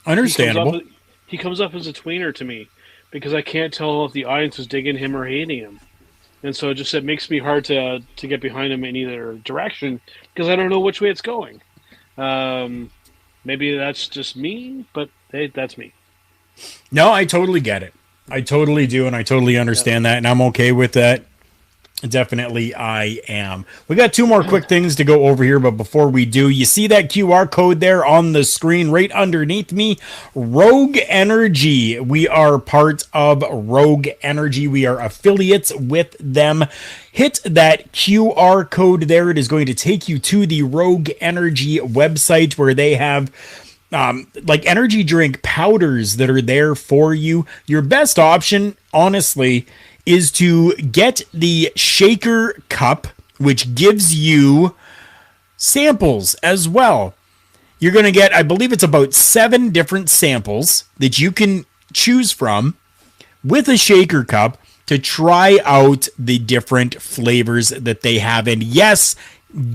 Understandable. He comes up as a tweener to me because I can't tell if the audience is digging him or hating him. And so it makes me hard to get behind him in either direction because I don't know which way it's going. Maybe that's just me, but hey, that's me. No, I totally get it. I totally do, and I totally understand that, and I'm okay with that. Definitely I am. We got two more quick things to go over here, but before we do, you see that QR code there on the screen right underneath me? Rogue Energy. We are part of Rogue Energy. We are affiliates with them. Hit that QR code there. It is going to take you to the Rogue Energy website where they have like energy drink powders that are there for you. Your best option, honestly, is to get the shaker cup, which gives you samples as well. You're going to get, I believe it's about 7 different samples that you can choose from with a shaker cup to try out the different flavors that they have. And yes,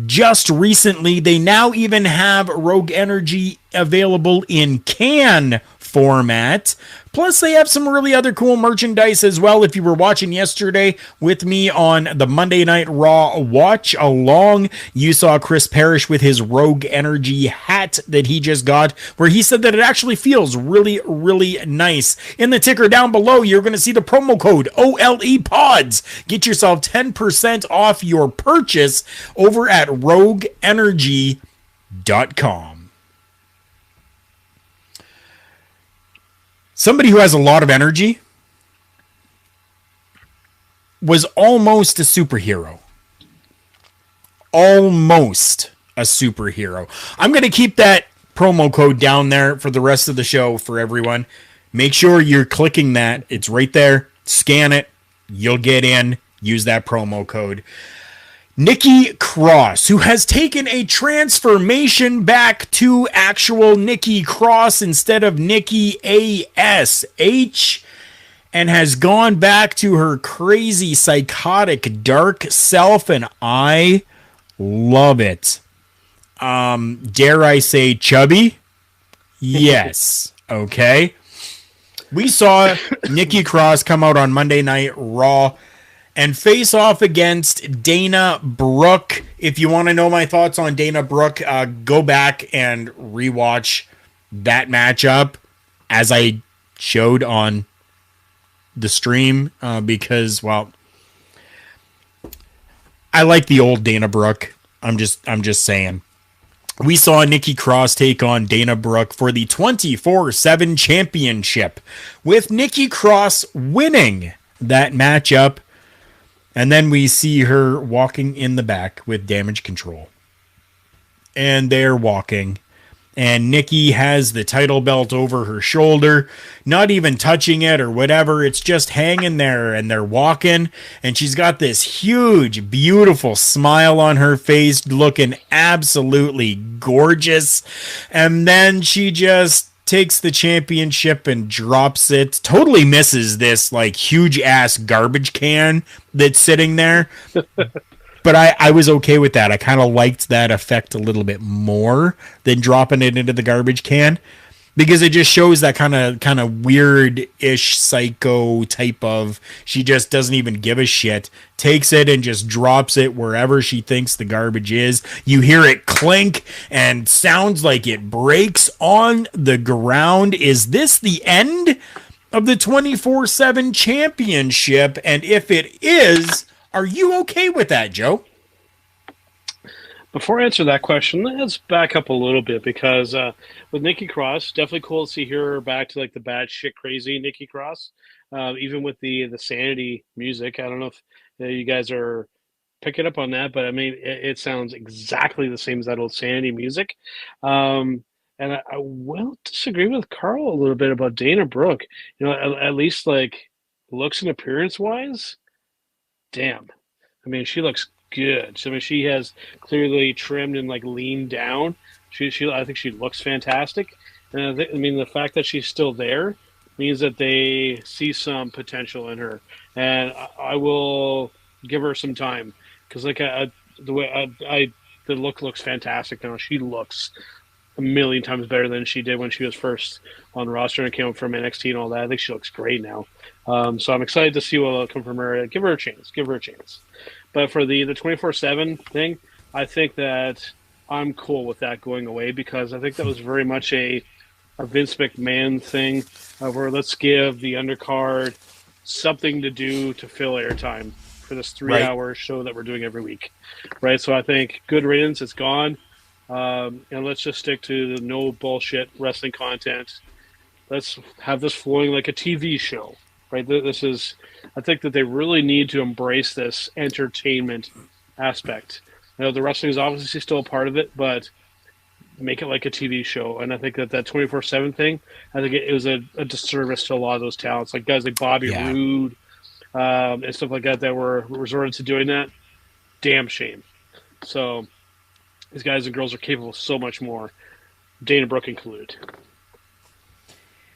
just recently, they now even have Rogue Energy available in can format. Plus, they have some really other cool merchandise as well. If you were watching yesterday with me on the Monday Night Raw watch along, you saw Chris Parrish with his Rogue Energy hat that he just got, where he said that it actually feels really, really nice. In the ticker down below, you're going to see the promo code OLEPODS. Get yourself 10% off your purchase over at rogueenergy.com. Somebody who has a lot of energy was almost a superhero. Almost a superhero. I'm going to keep that promo code down there for the rest of the show for everyone. Make sure you're clicking that. It's right there. Scan it. You'll get in. Use that promo code. Nikki Cross, who has taken a transformation back to actual Nikki Cross instead of Nikki ASH, and has gone back to her crazy, psychotic, dark self, and I love it. Dare I say chubby? Yes. Okay. We saw Nikki Cross come out on Monday Night Raw and face off against Dana Brooke. If you want to know my thoughts on Dana Brooke, go back and rewatch that matchup as I showed on the stream because, well, I like the old Dana Brooke. I'm just saying. We saw Nikki Cross take on Dana Brooke for the 24/7 championship, with Nikki Cross winning that matchup. And then we see her walking in the back with Damage Control. And they're walking. And Nikki has the title belt over her shoulder, not even touching it or whatever. It's just hanging there, and they're walking. And she's got this huge, beautiful smile on her face, looking absolutely gorgeous. And then she just takes the championship and drops it. Totally misses this like huge ass garbage can that's sitting there. But I was okay with that. I kind of liked that effect a little bit more than dropping it into the garbage can, because it just shows that kind of weird-ish psycho type of, she just doesn't even give a shit, takes it and just drops it wherever she thinks the garbage is. You hear it clink and sounds like it breaks on the ground. Is this the end of the 24/7 championship? And if it is, are you okay with that, Joe? Before I answer that question, let's back up a little bit because with Nikki Cross, definitely cool to see her back to like the bad shit crazy Nikki Cross. Even with the Sanity music, I don't know if you guys are picking up on that, but I mean it sounds exactly the same as that old Sanity music. And I will disagree with Carl a little bit about Dana Brooke. You know, at least like looks and appearance wise, damn. I mean, she looks good. So, I mean, she has clearly trimmed and like leaned down. I think she looks fantastic. And I mean, the fact that she's still there means that they see some potential in her, and I will give her some time because, like, the look looks fantastic now. She looks a million times better than she did when she was first on the roster and came up from NXT and all that. I think she looks great now. So I'm excited to see what will come from her. Give her a chance. Give her a chance. But for the 24/7 thing, I think that I'm cool with that going away because I think that was very much a Vince McMahon thing where let's give the undercard something to do to fill airtime for this 3-hour show that we're doing every week. Right? So I think good riddance, it's gone. And let's just stick to the no bullshit wrestling content. Let's have this flowing like a TV show. Right? This is, I think that they really need to embrace this entertainment aspect. I know the wrestling is obviously still a part of it, but make it like a TV show. And I think that 24/7 thing, I think it was a disservice to a lot of those talents, like guys like Bobby Roode and stuff like that were resorted to doing that. Damn shame. So these guys and girls are capable of so much more, Dana Brooke included.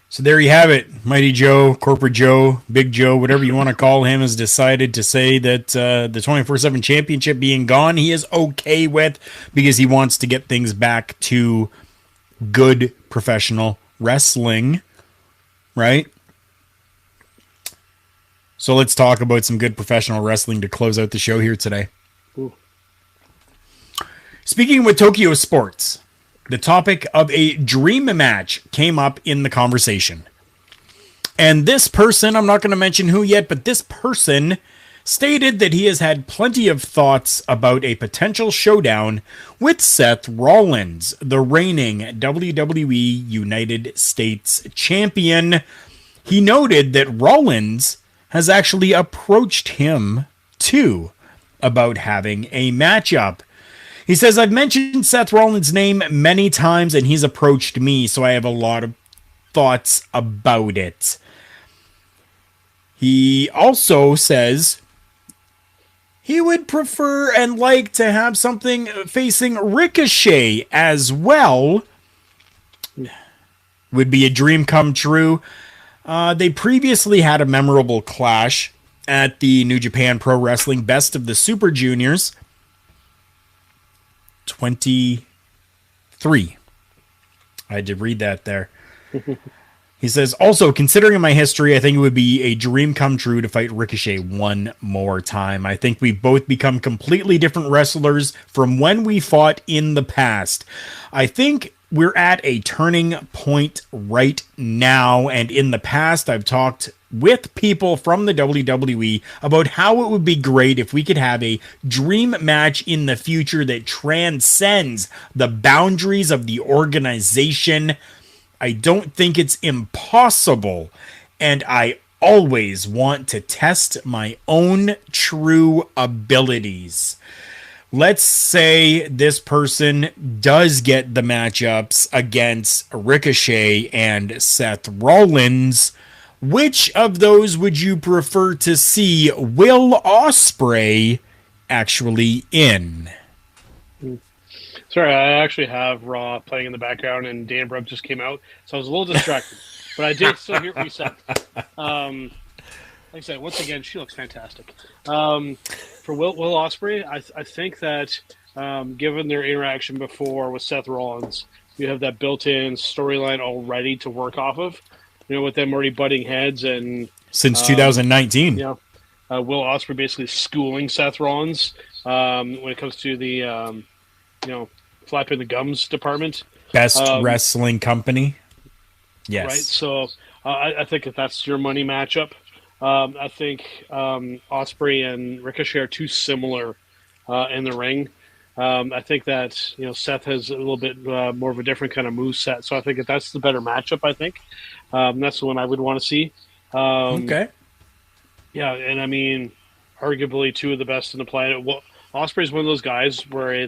So there you have it. Mighty Joe, Corporate Joe, Big Joe, whatever you want to call him, has decided to say that the 24/7 championship being gone, he is okay with because he wants to get things back to good professional wrestling, right? So let's talk about some good professional wrestling to close out the show here today. Ooh. Speaking with Tokyo Sports, the topic of a dream match came up in the conversation. And this person, I'm not going to mention who yet, but this person stated that he has had plenty of thoughts about a potential showdown with Seth Rollins, the reigning WWE United States champion. He noted that Rollins has actually approached him, too, about having a matchup. He says, I've mentioned Seth Rollins' name many times and he's approached me, so I have a lot of thoughts about it. He also says he would prefer and like to have something facing Ricochet as well. Would be a dream come true. They previously had a memorable clash at the New Japan Pro Wrestling Best of the Super Juniors 23. I had to read that there. He says, also, considering my history, I think it would be a dream come true to fight Ricochet one more time. I think we've both become completely different wrestlers from when we fought in the past. I think we're at a turning point right now, and in the past, I've talked with people from the WWE about how it would be great if we could have a dream match in the future that transcends the boundaries of the organization. I don't think it's impossible, and I always want to test my own true abilities. Let's say this person does get the matchups against Ricochet and Seth Rollins. Which of those would you prefer to see Will Ospreay actually in? Sorry, I actually have Raw playing in the background, and Dan Brooke just came out, so I was a little distracted. But I did still hear what you said. Like I said, once again, she looks fantastic. For Will Ospreay, I think that given their interaction before with Seth Rollins, you have that built-in storyline already to work off of. You know, with them already butting heads and since 2019. Yeah, Will Ospreay basically schooling Seth Rollins when it comes to the flapping the gums department. Best wrestling company. Yes. Right. So I think if that's your money matchup, I think Ospreay and Ricochet are too similar in the ring I think that Seth has a little bit more of a different kind of move set, so I think that that's the better matchup. I think that's the one I would want to see. Okay. Yeah, and I mean, arguably two of the best in the planet. Well, Ospreay's one of those guys where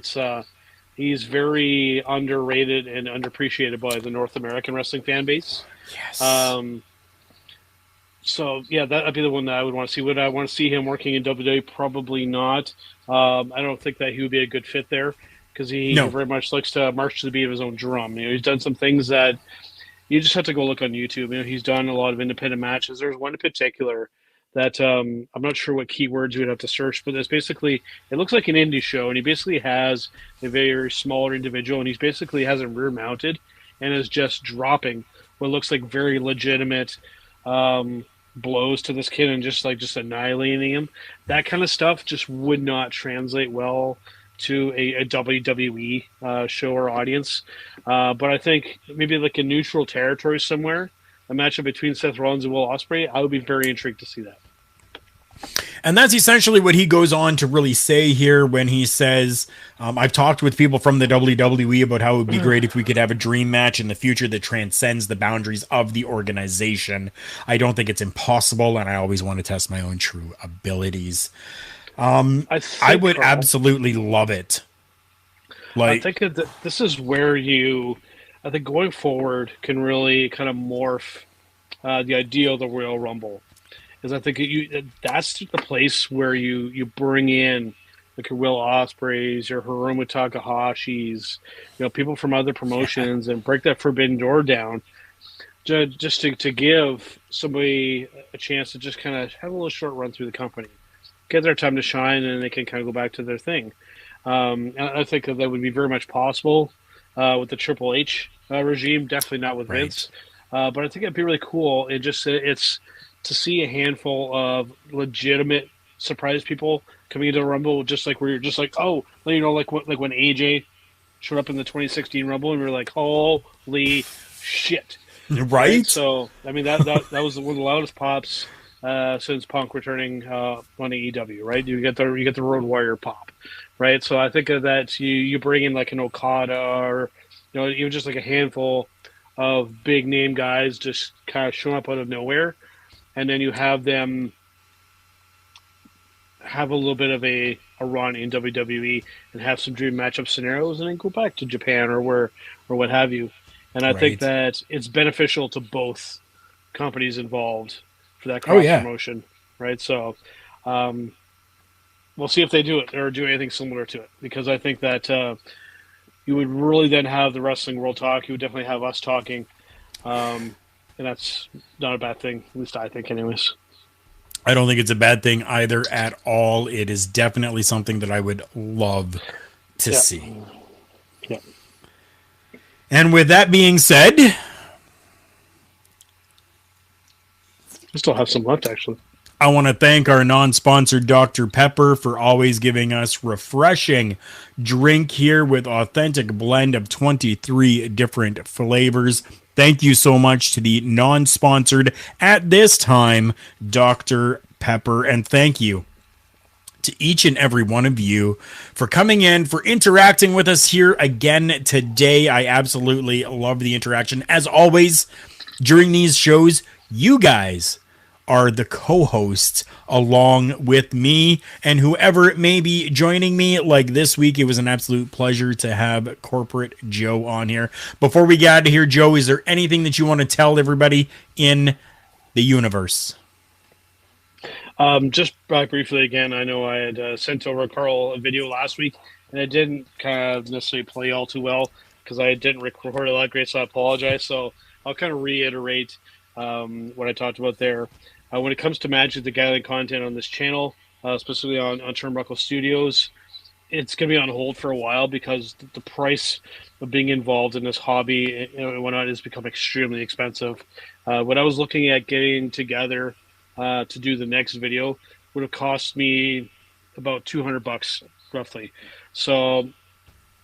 he's very underrated and underappreciated by the North American wrestling fan base. Yes. So yeah, that'd be the one that I would want to see. Would I want to see him working in WWE? Probably not. I don't think that he would be a good fit there because he very much likes to march to the beat of his own drum. He's done some things that you just have to go look on YouTube. He's done a lot of independent matches. There's one in particular that I'm not sure what keywords you would have to search, but it's basically, it looks like an indie show, and he basically has a very smaller individual, and he basically has him rear mounted and is just dropping what looks like very legitimate blows to this kid and just annihilating him. That kind of stuff just would not translate well to a WWE show or audience. But I think maybe like a neutral territory somewhere, a matchup between Seth Rollins and Will Ospreay, I would be very intrigued to see that. And that's essentially what he goes on to really say here when he says, I've talked with people from the WWE about how it would be great if we could have a dream match in the future that transcends the boundaries of the organization. I don't think it's impossible, and I always want to test my own true abilities. I would absolutely love it. I think that this is where I think going forward can really kind of morph the idea of the Royal Rumble. Because I think that's the place where you bring in like your Will Ospreays, your Hiromu Takahashis, people from other promotions, and break that forbidden door down, just to give somebody a chance to just kind of have a little short run through the company, get their time to shine, and they can kind of go back to their thing. And I think that would be very much possible with the Triple H regime, definitely not with Vince. But I think it'd be really cool. It's to see a handful of legitimate surprise people coming into the Rumble, just like where you're just like, oh, like when AJ showed up in the 2016 Rumble, and we were like, holy shit, right? So I mean that was one of the loudest pops since Punk returning on AEW, right? You get the Road Warrior pop, right? So I think that you bring in like an Okada or even just like a handful of big name guys just kind of showing up out of nowhere. And then you have them have a little bit of a run in WWE and have some dream matchup scenarios, and then go back to Japan or what have you. And I think that it's beneficial to both companies involved for that cross promotion, right? So we'll see if they do it or do anything similar to it, because I think that you would really then have the wrestling world talk. You would definitely have us talking. And that's not a bad thing, at least I think anyways. I don't think it's a bad thing either at all. It is definitely something that I would love to see. Yeah. And with that being said, I still have some left, actually. I want to thank our non-sponsored Dr. Pepper for always giving us refreshing drink here with authentic blend of 23 different flavors. Thank you so much to the non-sponsored at this time, Dr. Pepper, and thank you to each and every one of you for coming in, for interacting with us here again today. I absolutely love the interaction. As always, during these shows, you guys are the co-hosts along with me and whoever may be joining me. Like this week, it was an absolute pleasure to have Corporate Joe on here. Before we get out of here, Joe, is there anything that you want to tell everybody in the universe? Just briefly again, I know I had sent over Carl a video last week, and it didn't kind of necessarily play all too well because I didn't record a lot great, so I apologize. So I'll kind of reiterate what I talked about there. When it comes to Magic the Gathering content on this channel, specifically on Turnbuckle Studios, it's going to be on hold for a while because the price of being involved in this hobby and whatnot has become extremely expensive. When I was looking at getting together to do the next video, would have cost me about $200 roughly. So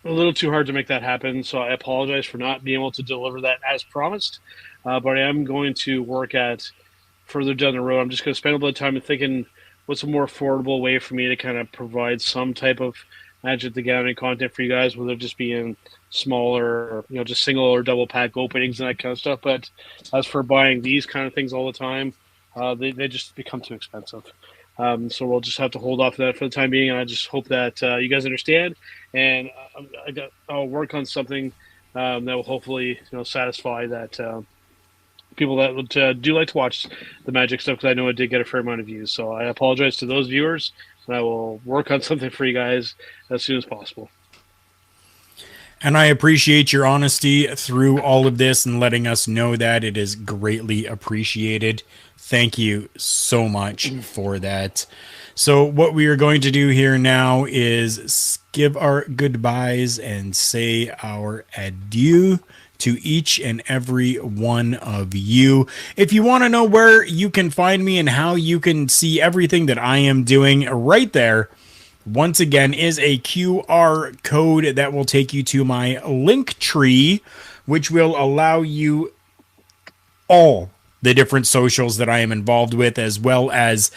a little too hard to make that happen. So I apologize for not being able to deliver that as promised. But I am going to work at further down the road. I'm just going to spend a little bit of time thinking what's a more affordable way for me to kind of provide some type of Magic the Gathering content for you guys, whether it just being smaller or, you know, just single or double pack openings and that kind of stuff. But as for buying these kind of things all the time, they just become too expensive. So we'll just have to hold off that for the time being. And I just hope that you guys understand. And I'll work on something that will hopefully, you know, satisfy that people that would do like to watch the Magic stuff, because I know it did get a fair amount of views. So I apologize to those viewers, and I will work on something for you guys as soon as possible. And I appreciate your honesty through all of this and letting us know that. It is greatly appreciated. Thank you so much for that. So what we are going to do here now is give our goodbyes and say our adieu to each and every one of you. If you want to know where you can find me and how you can see everything that I am doing, right there, once again, is a QR code that will take you to my link tree, which will allow you all the different socials that I am involved with, as well as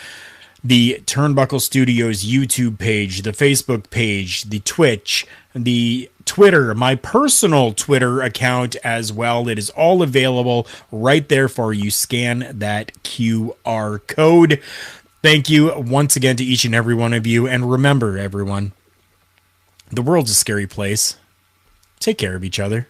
the Turnbuckle Studios YouTube page, the Facebook page, the Twitch, the Twitter, my personal Twitter account as well. It is all available right there for you. Scan that QR code. Thank you once again to each and every one of you. And remember, everyone, the world's a scary place. Take care of each other.